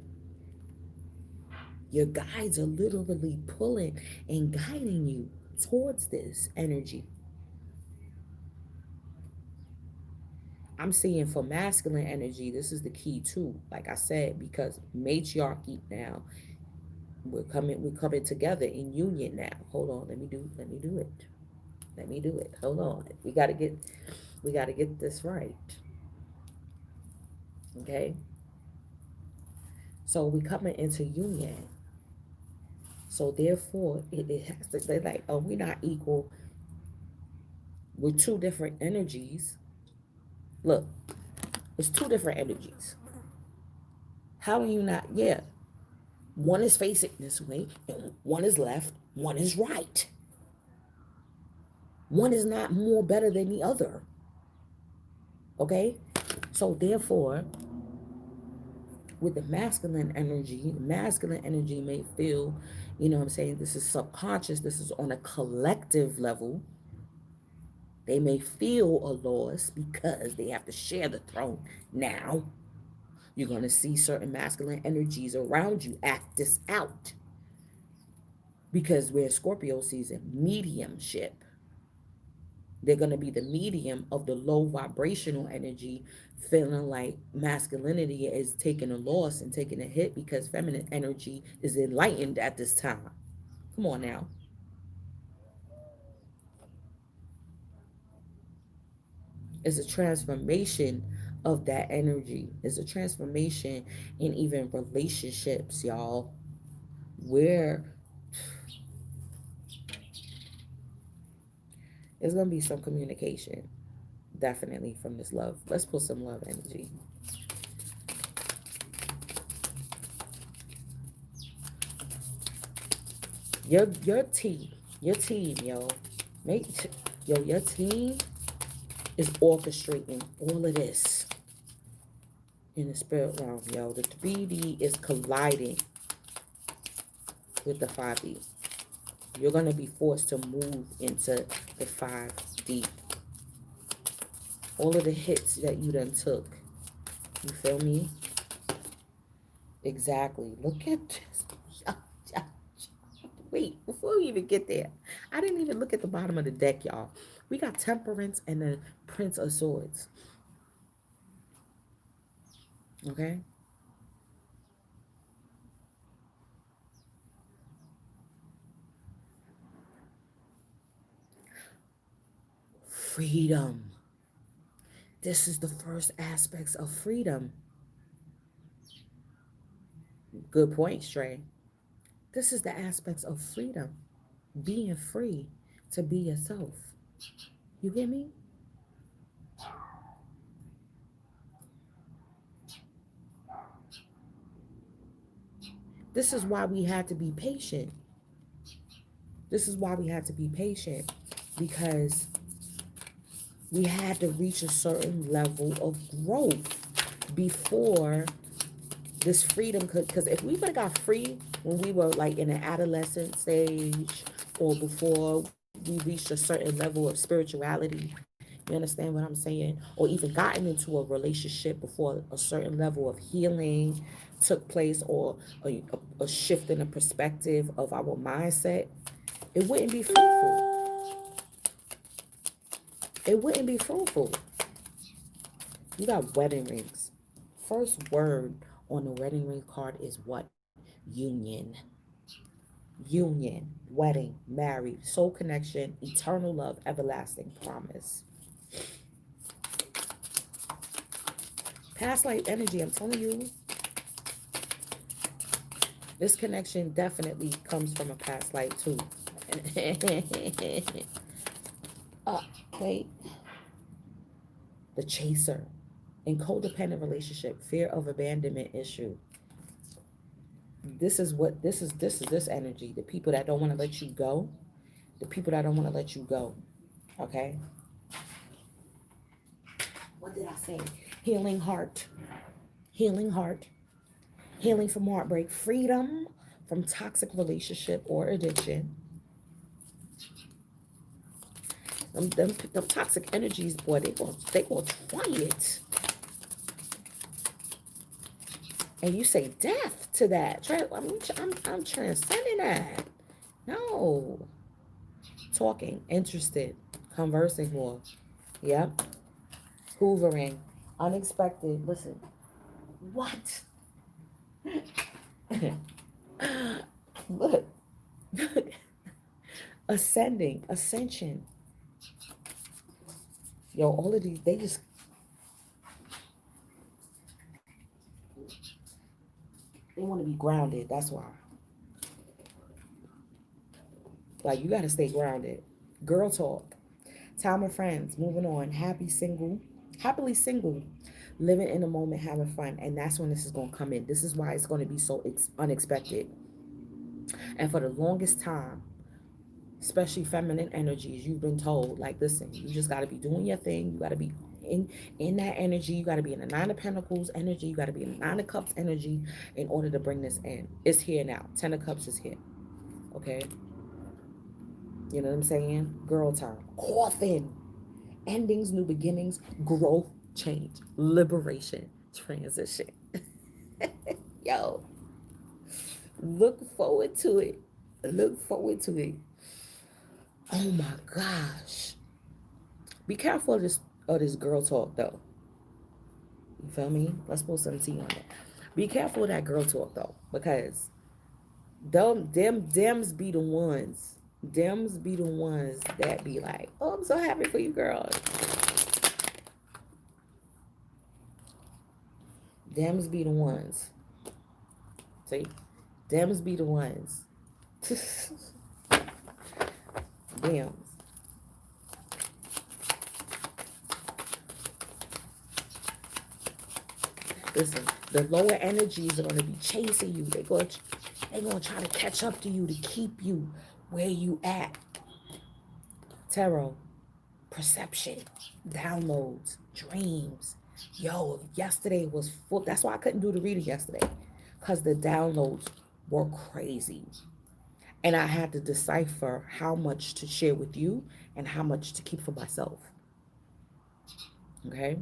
Your guides are literally pulling and guiding you towards this energy. I'm seeing for masculine energy, this is the key too. Like I said, because matriarchy now, we're coming together in union now. Hold on, let me do it. Let me do it. Hold on. We gotta get this right. Okay? So we coming into union. So therefore it has to, they're like, oh, we're not equal with two different energies. Look, it's two different energies. How are you not? Yeah. One is facing this way, and one is left, one is right. One is not more better than the other. Okay? So therefore, with the masculine energy may feel, you know what I'm saying, this is subconscious, this is on a collective level. They may feel a loss because they have to share the throne now. You're going to see certain masculine energies around you act this out because we're in Scorpio season, mediumship. They're going to be the medium of the low vibrational energy, feeling like masculinity is taking a loss and taking a hit because feminine energy is enlightened at this time. Come on now. It's a transformation of that energy. It's a transformation in even relationships, y'all, where there's going to be some communication, definitely, from this love. Let's put some love energy. Your team, yo. Make your team is orchestrating all of this in the spirit realm, yo. The 3D is colliding with the 5D. You're gonna be forced to move into the 5D. All of the hits that you done took. You feel me? Exactly. Look at this. Wait, before we even get there, I didn't even look at the bottom of the deck, y'all. We got Temperance and the Prince of Swords. Okay? Freedom. This is the first aspects of freedom. Good point, Stray. This is the aspects of freedom. Being free to be yourself. You get me? This is why we had to be patient. This is why we had to be patient, because we had to reach a certain level of growth before this freedom could, because if we would have got free when we were like in an adolescent stage or before we reached a certain level of spirituality You understand what I'm saying? Or even gotten into a relationship before a certain level of healing took place, or a shift in the perspective of our mindset, it wouldn't be fruitful. It wouldn't be fruitful. You got wedding rings. First word on the wedding ring card is what? Union. Union, wedding, married, soul connection, eternal love, everlasting promise. Past life energy, I'm telling you, this connection definitely comes from a past life too. uh, wait, the chaser. In codependent relationship, fear of abandonment issue. This is what this energy. The people that don't want to let you go. The people that don't want to let you go. Okay? What did I say? Healing heart. Healing heart. Healing from heartbreak. Freedom from toxic relationship or addiction. Them toxic energies, boy, they gonna try it. And you say death to that. I'm transcending that. No. Talking, interested, conversing more. Yep. Hoovering, unexpected. Listen, what? Look, look. Ascending, ascension. Yo, all of these, they want to be grounded. That's why. Like, you got to stay grounded. Girl talk. Time of friends. Moving on. Happily single. Living in the moment, having fun. And that's when this is going to come in. This is why it's going to be so unexpected. And for the longest time, especially feminine energies, you've been told, like, listen, you just got to be doing your thing. You got to be in that energy. You got to be in the Nine of Pentacles energy. You got to be in the Nine of Cups energy in order to bring this in. It's here now. Ten of Cups is here. Okay? You know what I'm saying? Girl time. Coffin. Endings, new beginnings, growth, change, liberation, transition. Yo, look forward to it. Look forward to it. Oh my gosh. Be careful of this girl talk though. You feel me? Let's put some tea on it. Be careful of that girl talk though, because dems be the ones. Dems be the ones that be like, oh, I'm so happy for you, girl. Dems be the ones. See? Dems be the ones. Dems. Listen, the lower energies are going to be chasing you. They're going to try to catch up to you to keep you where you at. Tarot, perception, downloads, dreams. Yo, yesterday was full. That's why I couldn't do the reading yesterday, because the downloads were crazy. And I had to decipher how much to share with you and how much to keep for myself. Okay?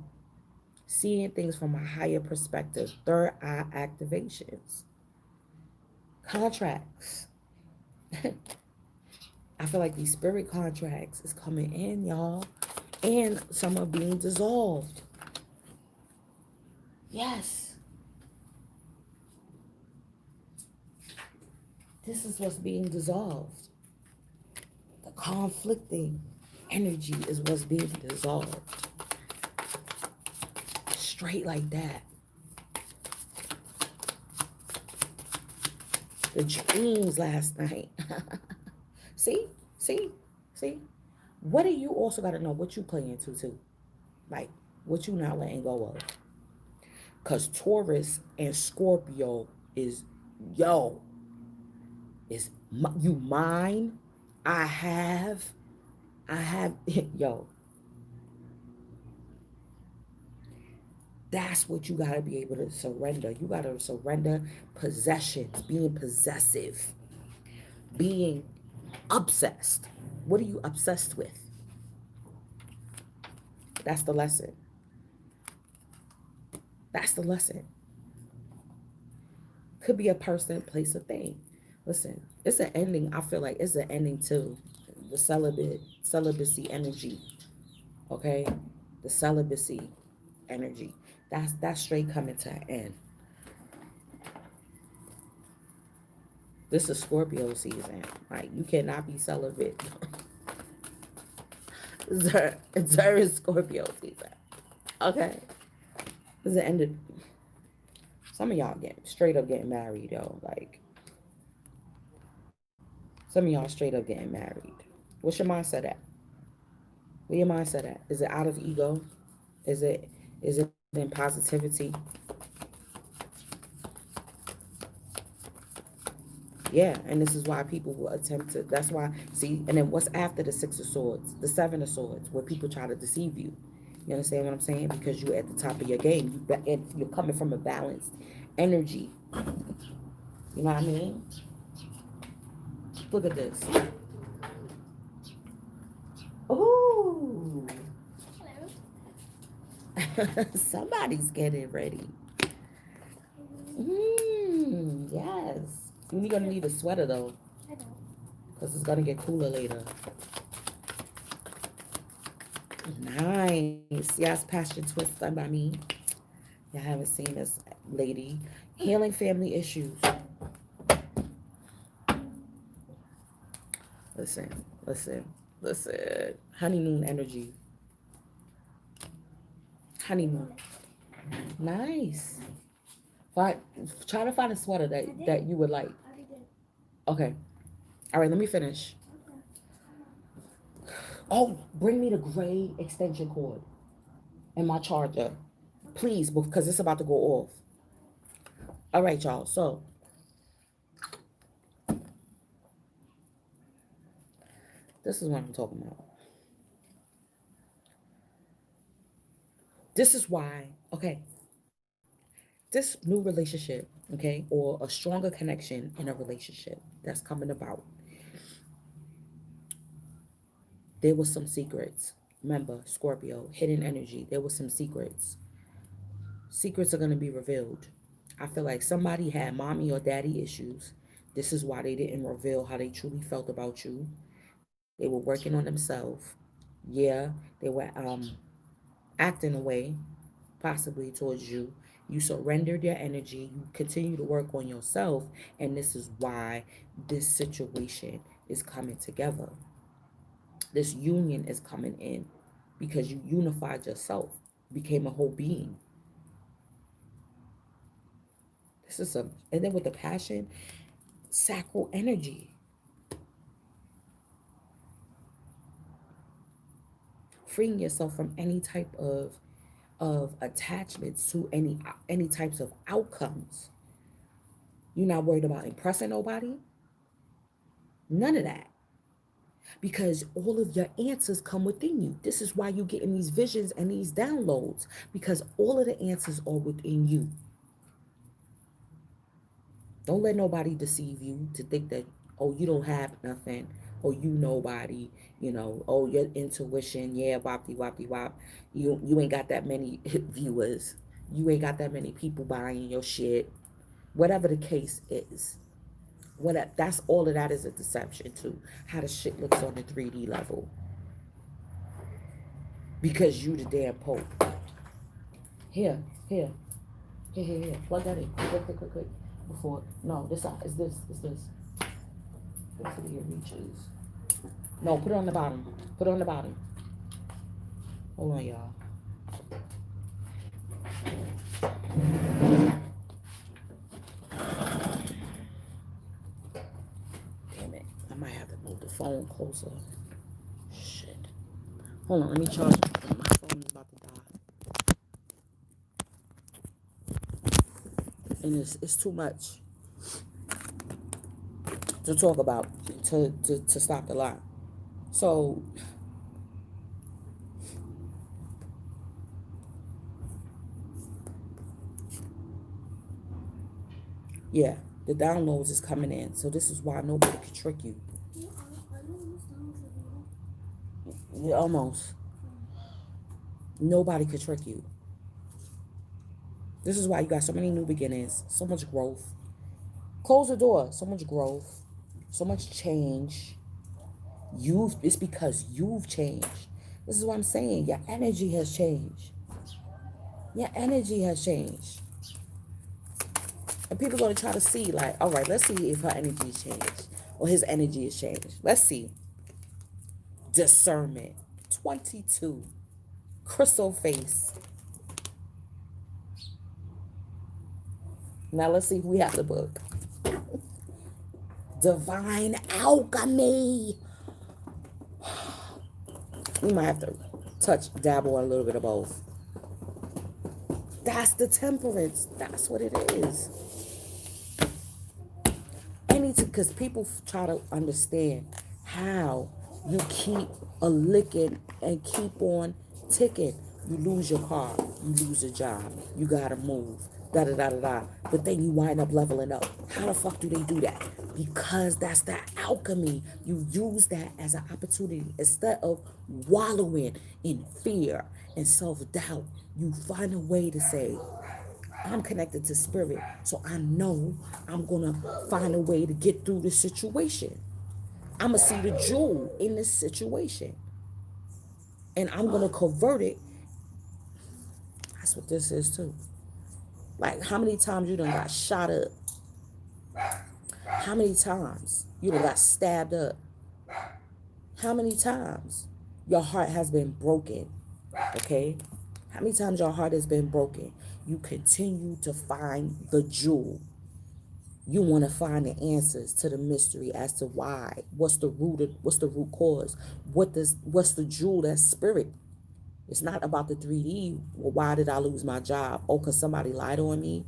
Seeing things from a higher perspective. Third eye activations. Contracts. I feel like these spirit contracts is coming in, y'all. And some are being dissolved. Yes. This is what's being dissolved. The conflicting energy is what's being dissolved. Straight like that. The dreams last night. See? What do you also got to know what you play into too? Like, what you not letting go of. Because Taurus and Scorpio is, yo, is you mine. I have, yo. That's what you got to be able to surrender. You got to surrender possessions, being possessive, being obsessed. What are you obsessed with? That's the lesson. That's the lesson. Could be a person, place, a thing. Listen, it's an ending. I feel like it's an ending to the celibacy energy. Okay, the celibacy energy. That's straight coming to an end. This is Scorpio season. Like you cannot be celibate. During Scorpio season. Okay, this is the end of. Some of y'all getting straight up getting married, yo. Like some of y'all straight up getting married. What's your mindset at? Where your mindset at? Is it out of ego? Is it in positivity? Yeah, and this is why people will attempt to. That's why see, and then what's after the Six of Swords, the Seven of Swords, where people try to deceive you. You understand what I'm saying? Because you're at the top of your game. You're coming from a balanced energy. You know what I mean? Look at this. Ooh. Somebody's getting ready. Yes. You're gonna need a sweater though, because it's gonna get cooler later. Nice. Yes, Passion Twist done by me. Y'all haven't seen this lady. Healing family issues. Listen, listen, listen. Honeymoon energy. Honeymoon. Nice. Find, try to find a sweater that you would like. Okay. All right, let me finish. Oh, bring me the gray extension cord and my charger. Please, because it's about to go off. All right, y'all. So, this is what I'm talking about. This is why, okay, this new relationship, okay, or a stronger connection in a relationship that's coming about, there was some secrets. Remember, Scorpio, hidden energy. There was some secrets. Secrets are going to be revealed. I feel like somebody had mommy or daddy issues. This is why they didn't reveal how they truly felt about you. They were working on themselves. Yeah, they were acting away, possibly towards you. You surrendered your energy. You continue to work on yourself. And this is why this situation is coming together. This union is coming in because you unified yourself, became a whole being. This is a, and then with the passion, sacral energy, freeing yourself from any type of attachments to any types of outcomes. You're not worried about impressing nobody. None of that. Because all of your answers come within you. This is why you're getting these visions and these downloads, because all of the answers are within you. Don't let nobody deceive you to think that, oh, you don't have nothing, or you nobody, oh, your intuition, yeah, whoppy whoppy whop. You ain't got that many viewers. You ain't got that many people buying your shit. Whatever the case is. That's all of that is a deception too. How the shit looks on the 3D level. Because you the damn Pope. Here, here, here. Plug that in. Quick. Before, no, this side. It's this. Hopefully it reaches. No, put it on the bottom. Put it on the bottom. Hold on, y'all. Damn it. I might have to move the phone closer. Shit. Hold on, let me charge it. My phone is about to die. And it's too much to talk about to stop the lie. So yeah, the downloads is coming in. So this is why nobody can trick you. Yeah, almost. Nobody could trick you. This is why you got so many new beginnings, so much growth. Close the door, so much growth, so much change. It's because you've changed. This is what I'm saying. Your energy has changed. Your energy has changed. And people are going to try to see, like, all right, let's see if her energy has changed or his energy has changed. Let's see. Discernment. 22. Crystal face. Now let's see if we have the book. Divine Alchemy. We might have to dabble a little bit of both. That's the temperance. That's what it is. Because people try to understand how you keep a licking and keep on ticking. You lose your car, you lose a job, you gotta move, da da da da da. But then you wind up leveling up. How the fuck do they do that? Because that's the alchemy. You use that as an opportunity. Instead of wallowing in fear and self-doubt, you find a way to say, I'm connected to spirit, so I know I'm going to find a way to get through this situation. I'm going to see the jewel in this situation, and I'm going to convert it. That's what this is, too. Like, how many times you done got shot up? How many times you done got stabbed up? How many times your heart has been broken, okay? How many times your heart has been broken? You continue to find the jewel. You want to find the answers to the mystery as to why. What's the root cause? What's the jewel? That's spirit. It's not about the 3D. Well, why did I lose my job? Oh, because somebody lied on me,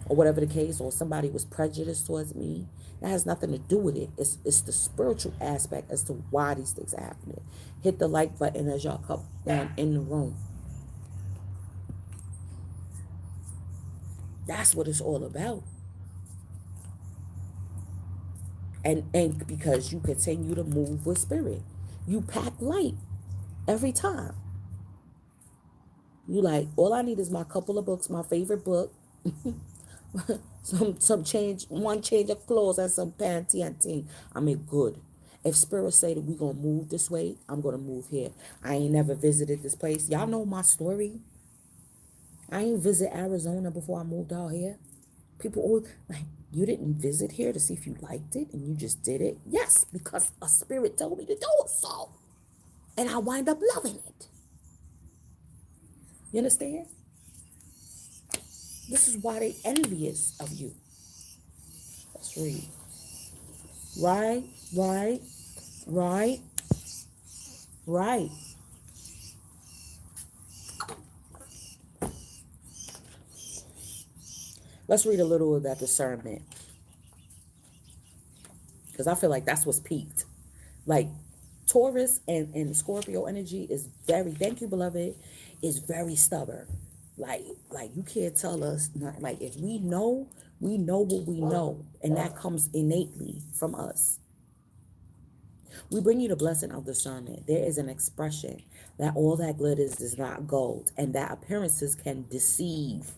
or whatever the case, or somebody was prejudiced towards me. That has nothing to do with it. It's the spiritual aspect as to why these things are happening. Hit the like button as y'all come down in the room. That's what it's all about. And because you continue to move with spirit, you pack light every time. You like, all I need is my couple of books, my favorite book, some change, one change of clothes and some panty and thing. I mean, good. If spirit say that we're going to move this way, I'm going to move here. I ain't never visited this place. Y'all know my story. I ain't visit Arizona before I moved out here. People always like, you didn't visit here to see if you liked it and you just did it? Yes, because a spirit told me to do so. And I wind up loving it. You understand? This is why they envious of you. Let's read. Right. Let's read a little of that discernment. Because I feel like that's what's peaked. Like, Taurus and Scorpio energy is very, thank you, beloved, is very stubborn. Like you can't tell us, not, like, if we know what we know. And that comes innately from us. We bring you the blessing of discernment. There is an expression that all that glitters is not gold, and that appearances can deceive.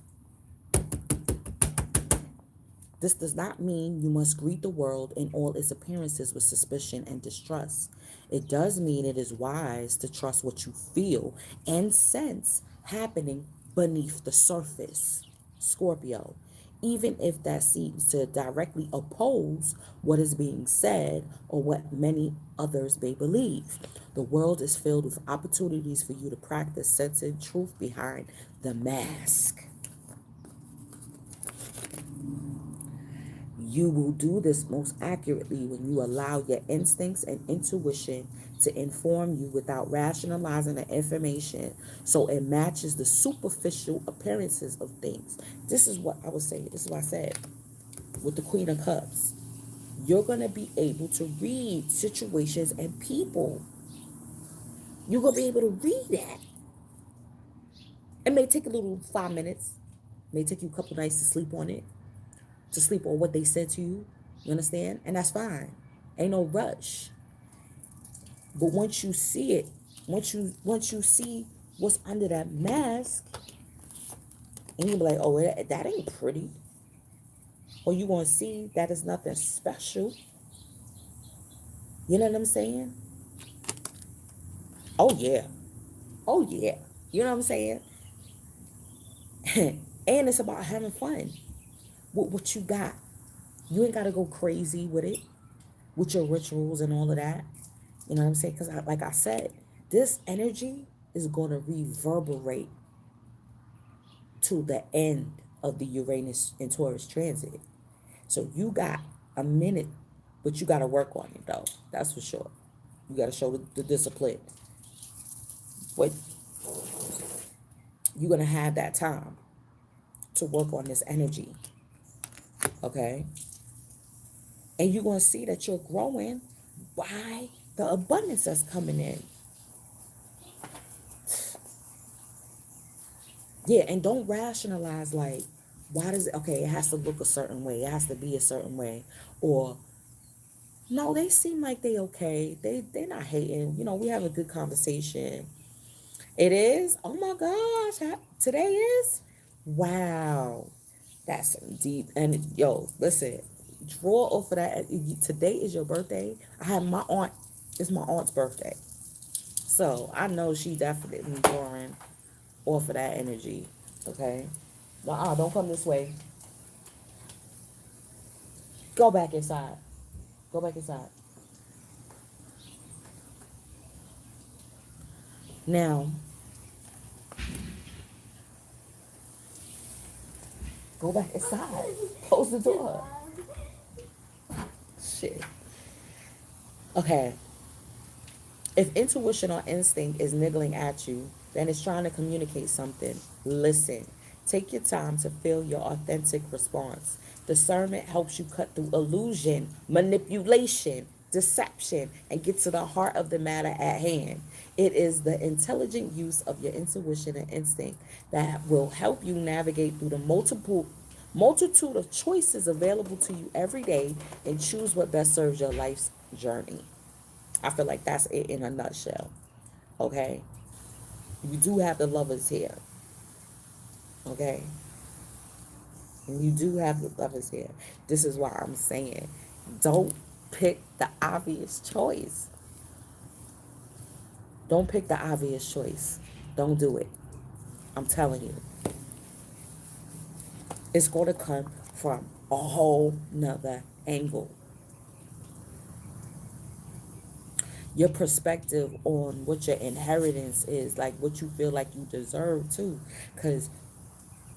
This does not mean you must greet the world in all its appearances with suspicion and distrust. It does mean it is wise to trust what you feel and sense happening beneath the surface. Scorpio, even if that seems to directly oppose what is being said or what many others may believe. The world is filled with opportunities for you to practice sensing truth behind the mask. You will do this most accurately when you allow your instincts and intuition to inform you without rationalizing the information so it matches the superficial appearances of things. This is what I was saying. This is what I said with the Queen of Cups. You're going to be able to read situations and people. You're going to be able to read that. It may take a little 5 minutes. It may take you a couple nights to sleep on it. To sleep on what they said to you. You understand? And that's fine. Ain't no rush. But once you see it, once you see what's under that mask, and you'll be like, oh, that ain't pretty. Or you going to see that is nothing special. You know what I'm saying? Oh, yeah. Oh, yeah. You know what I'm saying? And it's about having fun with what you got. You ain't got to go crazy with it, with your rituals and all of that. You know what I'm saying? Because, like I said, this energy is going to reverberate to the end of the Uranus and Taurus transit. So you got a minute, but you got to work on it, though. That's for sure. You got to show the discipline. But you're going to have that time to work on this energy. Okay? And you're going to see that you're growing by the abundance that's coming in. Yeah, and don't rationalize like, why does it, okay, it has to look a certain way, it has to be a certain way. Or, no, they seem like they okay. They're not hating. You know, we have a good conversation. It is? Oh my gosh. Today is? Wow. That's some deep. And yo, listen, draw off of that. Today is your birthday. I have my aunt, it's my aunt's birthday. So I know she definitely drawing off of that energy. Okay? Don't come this way. Go back inside. Go back inside. Now, go back inside. Close the door. Shit. Okay. If intuition or instinct is niggling at you, then it's trying to communicate something. Listen. Take your time to feel your authentic response. Discernment helps you cut through illusion, manipulation, deception, and get to the heart of the matter at hand. It is the intelligent use of your intuition and instinct that will help you navigate through the multitude of choices available to you every day and choose what best serves your life's journey. I feel like that's it in a nutshell. Okay? You do have the lovers here. Okay? And you do have the lovers here. This is why I'm saying, don't pick the obvious choice. Don't pick the obvious choice. Don't do it. I'm telling you. It's going to come from a whole nother angle. Your perspective on what your inheritance is, like what you feel like you deserve too. Because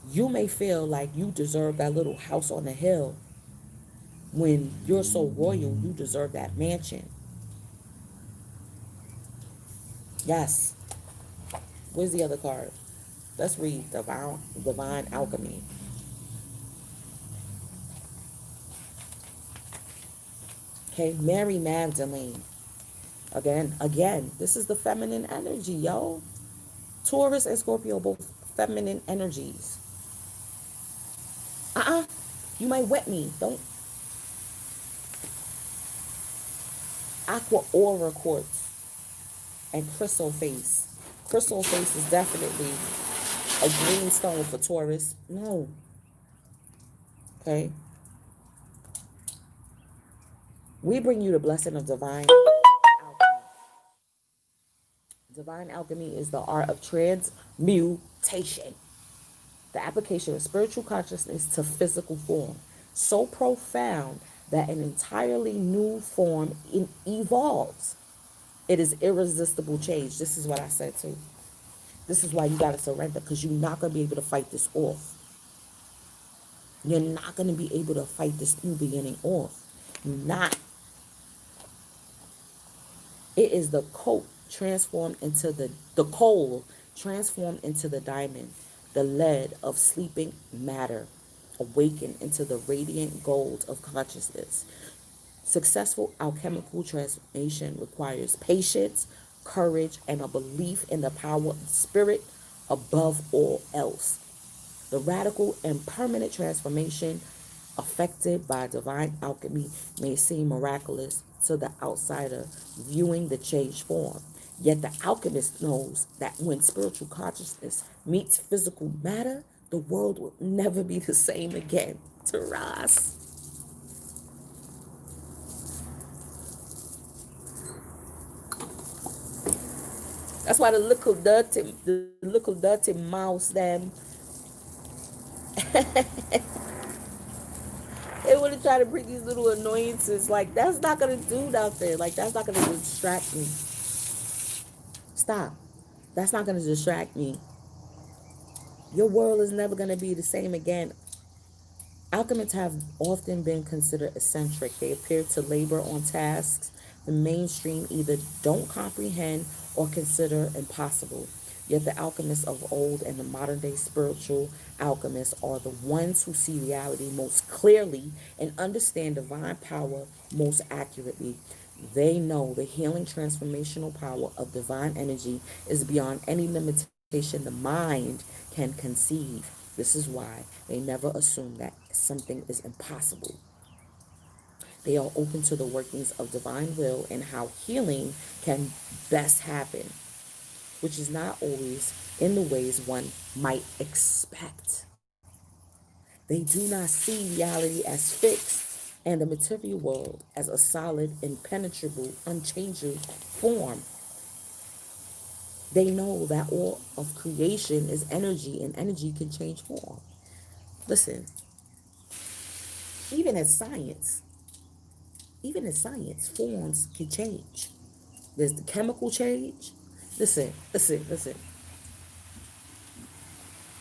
you may feel like you deserve that little house on the hill when you're so royal, you deserve that mansion. Yes. Where's the other card? Let's read Divine Alchemy. Okay, Mary Magdalene. Again, this is the feminine energy, yo. Taurus and Scorpio, both feminine energies. You might wet me. Don't. Aqua Aura Quartz and Crystal Face. Crystal Face is definitely a green stone for Taurus. No. Okay. We bring you the blessing of divine alchemy. Divine alchemy is the art of transmutation, the application of spiritual consciousness to physical form, so profound that an entirely new form evolves. It is irresistible change. This is what I said too. This is why you got to surrender, because you're not going to be able to fight this off. You're not going to be able to fight this new beginning off. You're not. It is the coat transformed into the coal transformed into the diamond, the lead of sleeping matter, awakened into the radiant gold of consciousness. Successful alchemical transformation requires patience, courage, and a belief in the power of spirit above all else. The radical and permanent transformation affected by divine alchemy may seem miraculous to the outsider viewing the changed form. Yet the alchemist knows that when spiritual consciousness meets physical matter, the world will never be the same again. Taurus. That's why the little dirty mouse, them, they want to try to bring these little annoyances. Like, that's not going to do nothing. Like, that's not going to distract me. Stop. That's not going to distract me. Your world is never going to be the same again. Alchemists have often been considered eccentric. They appear to labor on tasks the mainstream either don't comprehend or consider impossible. Yet the alchemists of old and the modern day spiritual alchemists are the ones who see reality most clearly and understand divine power most accurately. They know the healing transformational power of divine energy is beyond any limitation the mind can conceive. This is why they never assume that something is impossible. They are open to the workings of divine will and how healing can best happen, which is not always in the ways one might expect. They do not see reality as fixed and the material world as a solid, impenetrable, unchangeable form. They know that all of creation is energy and energy can change form. Listen, even as science, even in science, forms can change. There's the chemical change. Listen.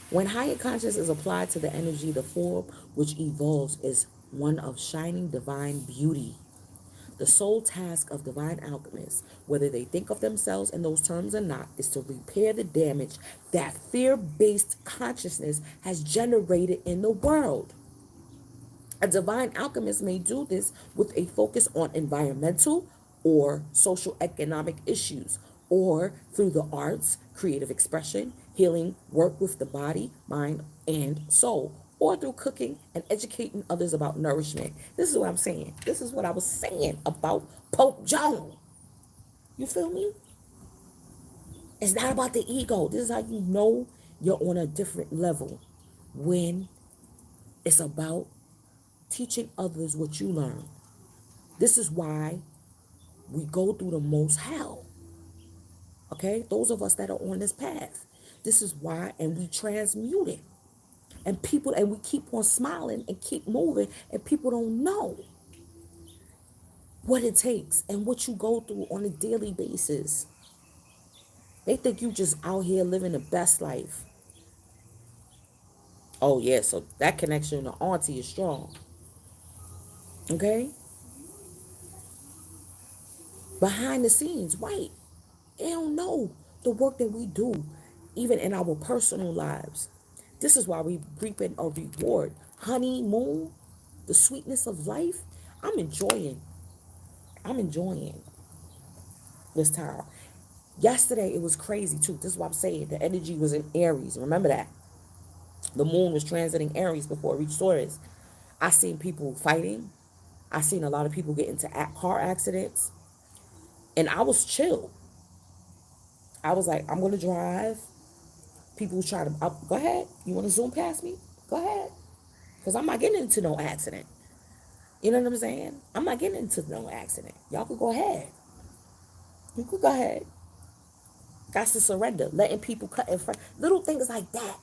When higher consciousness is applied to the energy, the form which evolves is one of shining divine beauty. The sole task of divine alchemists, whether they think of themselves in those terms or not, is to repair the damage that fear based consciousness has generated in the world. A divine alchemist may do this with a focus on environmental or social economic issues, or through the arts, creative expression, healing work with the body, mind, and soul, or through cooking and educating others about nourishment. This is what I'm saying. This is what I was saying about Pope Joan. You feel me? It's not about the ego. This is how you know you're on a different level, when it's about teaching others what you learn. This is why we go through the most hell. Okay? Those of us that are on this path. This is why, and we transmute it. And we keep on smiling and keep moving, and people don't know what it takes and what you go through on a daily basis. They think you just out here living the best life. Oh yeah, so that connection to auntie is strong. Okay? Behind the scenes, right? They don't know the work that we do, even in our personal lives. This is why we reaping a reward. Honeymoon, the sweetness of life. I'm enjoying. I'm enjoying this time. Yesterday it was crazy too. This is what I'm saying. The energy was in Aries. Remember that. The moon was transiting Aries before it reached Taurus. I seen people fighting. I seen a lot of people get into car accidents. And I was chill. I was like, I'm gonna drive. People try to go ahead. You want to zoom past me? Go ahead, because I'm not getting into no accident. You know what I'm saying? I'm not getting into no accident. Y'all could go ahead. You could go ahead. That's the surrender. Letting people cut in front. Little things like that.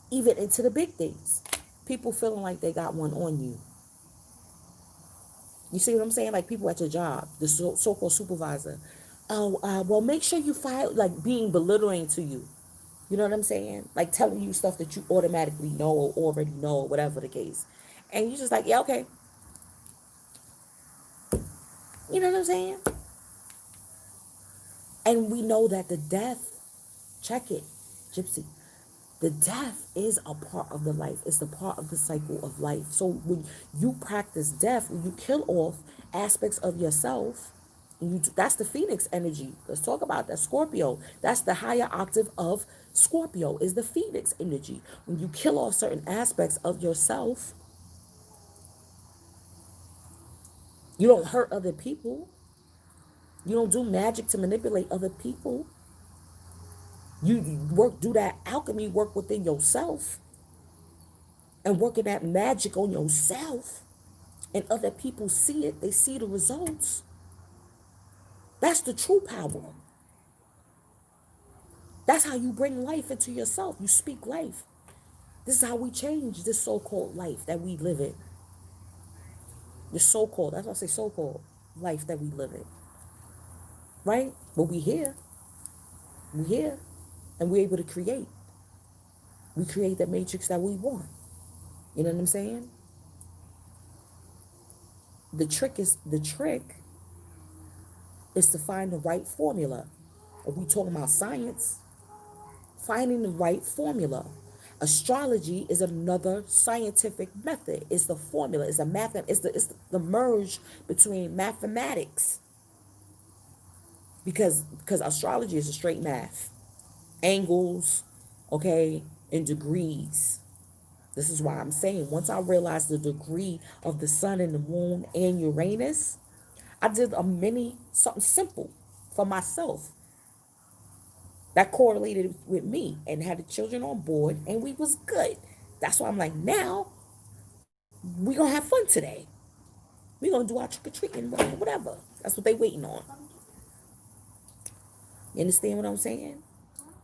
Even into the big things. People feeling like they got one on you. You see what I'm saying? Like people at your job, the so-called supervisor. Oh, well, make sure you file, like being belittling to you. You know what I'm saying? Like telling you stuff that you automatically know or already know, or whatever the case. And you just like, yeah, okay. You know what I'm saying? And we know that the death, check it, Gypsy, the death is a part of the life. It's a part of the cycle of life. So when you practice death, when you kill off aspects of yourself, that's the Phoenix energy. Let's talk about that. Scorpio. That's the higher octave of Scorpio, is the Phoenix energy. When you kill off certain aspects of yourself, you don't hurt other people. You don't do magic to manipulate other people. You work, do that alchemy work within yourself and working that magic on yourself. And other people see it, they see the results. That's the true power. That's how you bring life into yourself. You speak life. This is how we change this so-called life that we live in. This so-called, that's why I say so-called life that we live in. Right? But we here. We here. And we're able to create. We create that matrix that we want. You know what I'm saying? The trick is to find the right formula. If we talking about science, finding the right formula. Astrology is another scientific method. It's the formula. It's the merge between mathematics, because astrology is a straight math, angles, okay, and degrees. This is why I'm saying once I realized the degree of the sun and the moon and Uranus, I did a mini something simple for myself that correlated with me and had the children on board, and we was good. That's why I'm like, now we gonna have fun today. We gonna do our trick or treating, whatever. That's what they waiting on. You understand what I'm saying?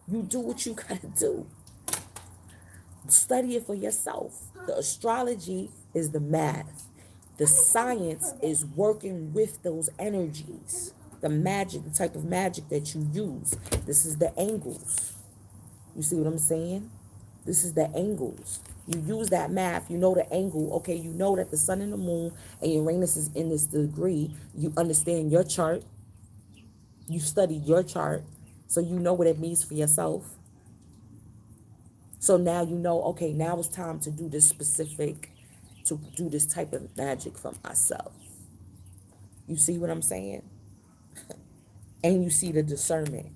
You do what you gotta do. Study it for yourself. The astrology is the math. The science is working with those energies. The magic, the type of magic that you use. This is the angles. You see what I'm saying? This is the angles. You use that math, you know the angle. Okay, you know that the sun and the moon and Uranus is in this degree. You understand your chart. You studied your chart. So you know what it means for yourself. So now you know, okay, now it's time to do this type of magic for myself. You see what I'm saying? And you see the discernment.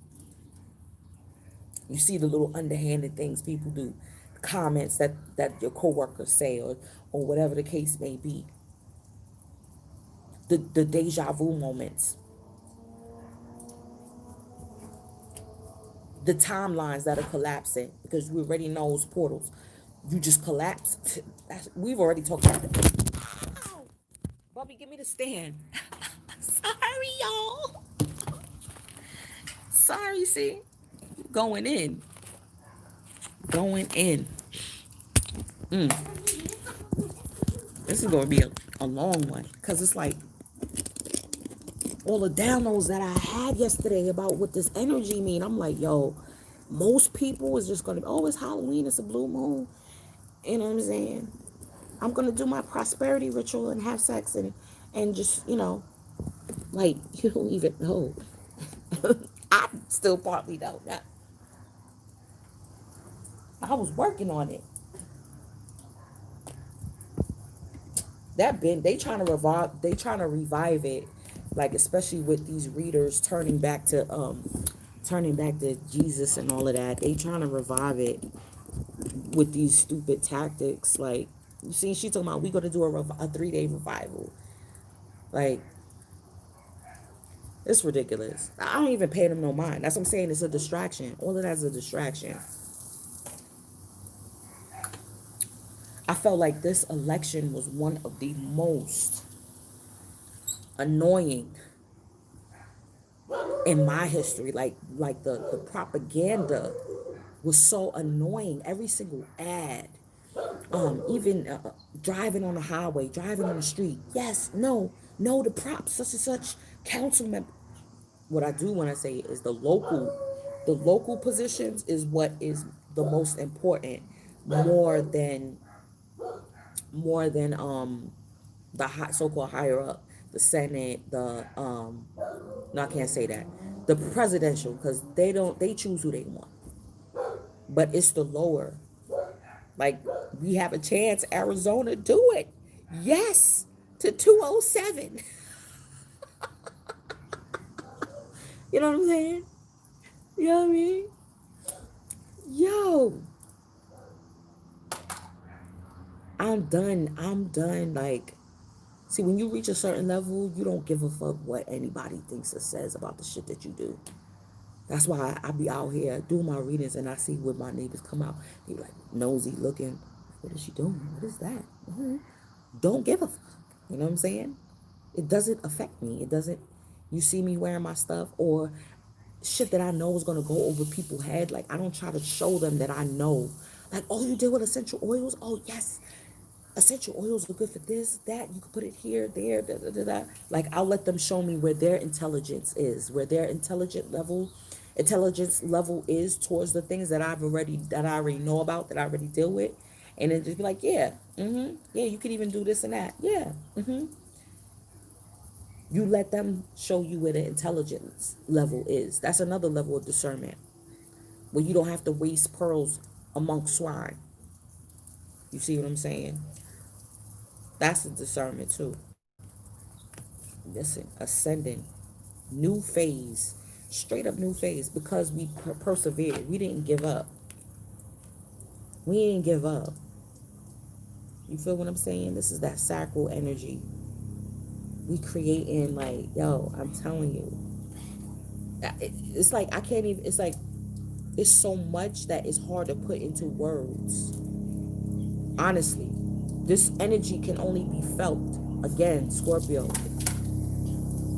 You see the little underhanded things people do, comments that your coworkers say, or whatever the case may be. The deja vu moments, the timelines that are collapsing because we already know it's portals. You just collapse. We've already talked about that. Ow! Bubby, give me the stand. Sorry, y'all. Sorry, see? Going in. Going in. This is going to be a long one because it's like all the downloads that I had yesterday about what this energy mean. I'm like, yo, most people is just going to, oh, it's Halloween, it's a blue moon. You know what I'm saying? I'm going to do my prosperity ritual and have sex and just, like, you don't even know. I still partly don't know. I was working on it. They trying to revive it, like especially with these readers turning back to Jesus and all of that. They trying to revive it with these stupid tactics. Like, you see, she talking about we gonna do a 3-day revival. Like, it's ridiculous. I don't even pay them no mind. That's what I'm saying. It's a distraction. All of that's a distraction. I felt like this election was one of the most annoying in my history. Like the propaganda was so annoying. Every single ad, even driving on the highway, driving on the street. Yes, no, the props, such and such council member. What I do want to say is the local positions is what is the most important, more than the so-called higher up, the Senate, no, I can't say that, the presidential, because they choose who they want, but it's the lower. Like, we have a chance, Arizona, do it. Yes, to 207. You know what I'm saying? You know what I mean? Yo, I'm done. Like, See, when you reach a certain level, you don't give a fuck what anybody thinks or says about the shit that you do. That's why I be out here doing my readings and I see when my neighbors come out. They be like nosy looking. What is she doing? What is that? Don't give a fuck. You know what I'm saying? It doesn't affect me. It doesn't. You see me wearing my stuff or shit that I know is gonna go over people's head. Like I don't try to show them that I know. Like, oh, you did with essential oils? Oh yes, essential oils are good for this, that. You can put it here, there, da da da da. Like I'll let them show me where their intelligence is, where their intelligence level is towards the things that I already know about, that I already deal with, and then just be like, yeah, yeah, you can even do this and that, yeah. You let them show you where the intelligence level is. That's another level of discernment where you don't have to waste pearls amongst swine. You see what I'm saying? That's a discernment too. Listen, ascending, new phase, straight up new phase because we persevered. We didn't give up. We didn't give up. You feel what I'm saying? This is that sacral energy. We creating like, yo, I'm telling you. It's like I can't even, it's like, it's so much that it's hard to put into words. Honestly, this energy can only be felt. Again, Scorpio,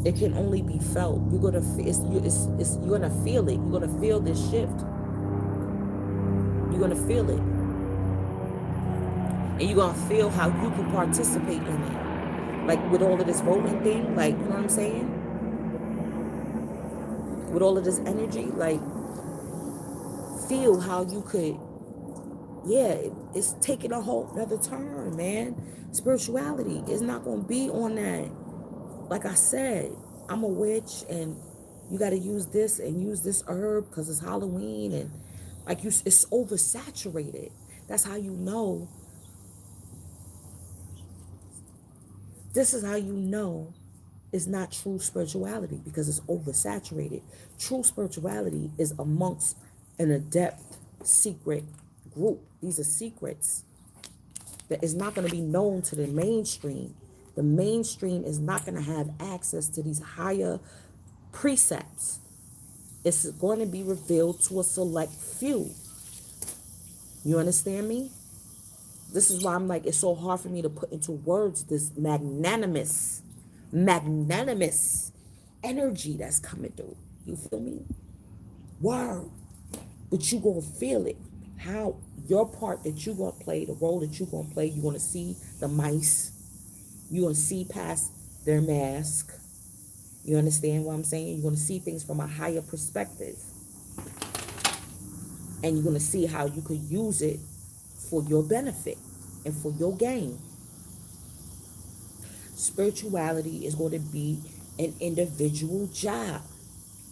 it can only be felt. You're gonna you're gonna feel it. You're gonna feel this shift. You're gonna feel it, and you're gonna feel how you can participate in it. Like with all of this voting thing, like, you know what I'm saying? With all of this energy, like, feel how you could, yeah, it's taking a whole another turn, man. Spirituality is not gonna be on that. Like I said, I'm a witch, and you got to use this and use this herb because it's Halloween, and like it's oversaturated. That's how you know. This is how you know it's not true spirituality because it's oversaturated. True spirituality is amongst an adept secret group. These are secrets that is not going to be known to the mainstream. The mainstream is not going to have access to these higher precepts. It's going to be revealed to a select few. You understand me? This is why I'm like, it's so hard for me to put into words this magnanimous energy that's coming through. You feel me? Word. But you gonna feel it. How your part that you gonna play, the role that you gonna play, you gonna see the mice. You gonna see past their mask. You understand what I'm saying? You're gonna see things from a higher perspective. And you're gonna see how you could use it for your benefit and for your gain. Spirituality is going to be an individual job.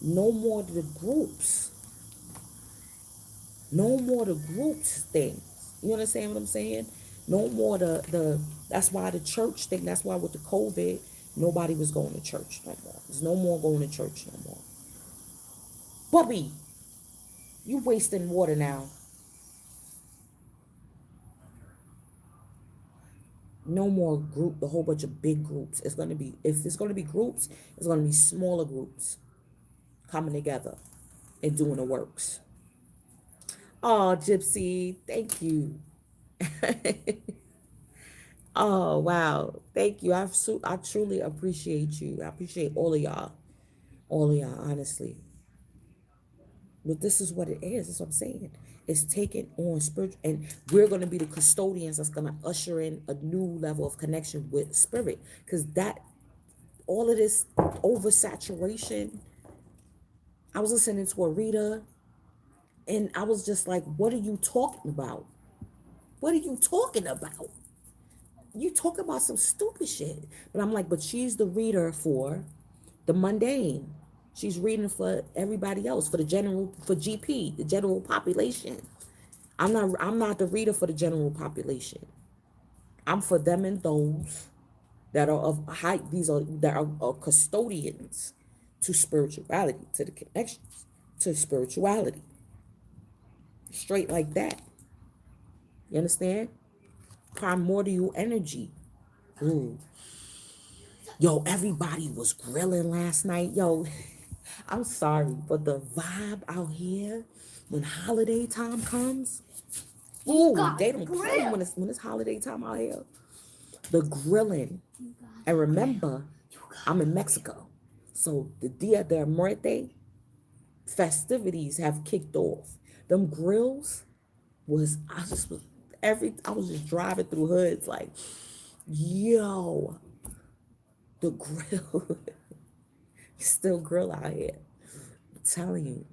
No more the groups. No more the groups things. You understand what I'm saying? No more the that's why the church thing, that's why with the COVID, nobody was going to church no more. There's no more going to church no more. Bubby, you wasting water now. No more group, a whole bunch of big groups. It's gonna be, if it's gonna be groups, it's gonna be smaller groups coming together and doing the works. Oh, Gypsy, thank you. Oh, wow. Thank you. I truly appreciate you. I appreciate all of y'all. All of y'all, honestly. But this is what it is. That's what I'm saying. It's taking on spirit, and we're going to be the custodians that's going to usher in a new level of connection with spirit. Because that, all of this oversaturation, I was listening to a reader, and I was just like, what are you talking about? What are you talking about? You talk about some stupid shit. But I'm like, but she's the reader for the mundane. She's reading for everybody else, for the general, for GP, the general population. I'm not the reader for the general population. I'm for them and those that are of high, these are that are custodians to spirituality, to the connections, to spirituality. Straight like that. You understand? Primordial energy. Ooh. Yo, everybody was grilling last night. Yo, I'm sorry, but the vibe out here when holiday time comes, ooh, they don't play when it's holiday time out here. The grilling. And remember, I'm in Mexico. So the Dia de Muerte festivities have kicked off. Them grills was I was just driving through hoods like, yo, the grill. You still grill out here. I'm telling you.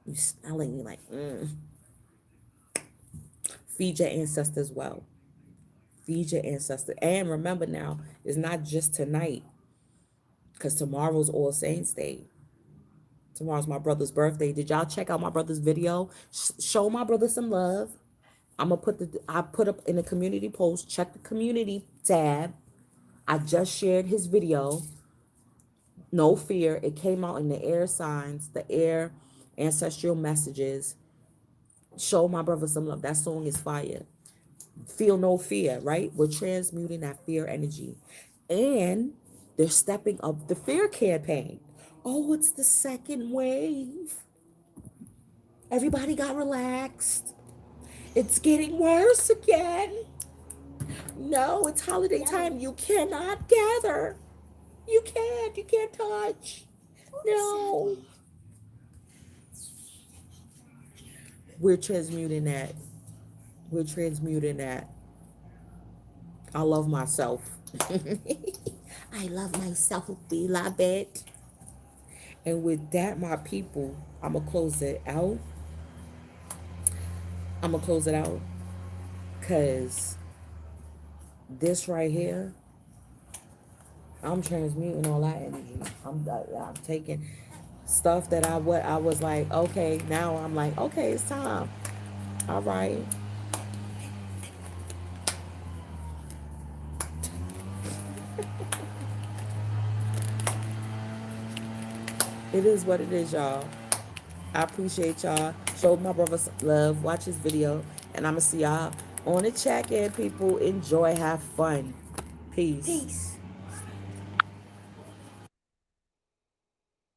You smelling, you like, Feed your ancestors well. Feed your ancestors. And remember now, it's not just tonight. Because tomorrow's All Saints Day. Tomorrow's my brother's birthday. Did y'all check out my brother's video? Show my brother some love. I put up in the community post. Check the community tab. I just shared his video. No fear. It came out in the air signs, the air ancestral messages. Show my brother some love. That song is fire. Feel no fear, right? We're transmuting that fear energy. And they're stepping up the fear campaign. Oh, it's the second wave. Everybody got relaxed. It's getting worse again. No, it's holiday time. You cannot gather. You can't touch. No. We're transmuting that. We're transmuting that. I love myself. I love myself, beloved. And with that, my people, I'm going to close it out. Because this right here, I'm transmuting all that energy. I'm taking stuff that I was like, okay, now I'm like, okay, it's time. All right. It is what it is, y'all. I appreciate y'all. Show my brother some love. Watch his video. And I'm going to see y'all on the check-in, people. Enjoy. Have fun. Peace.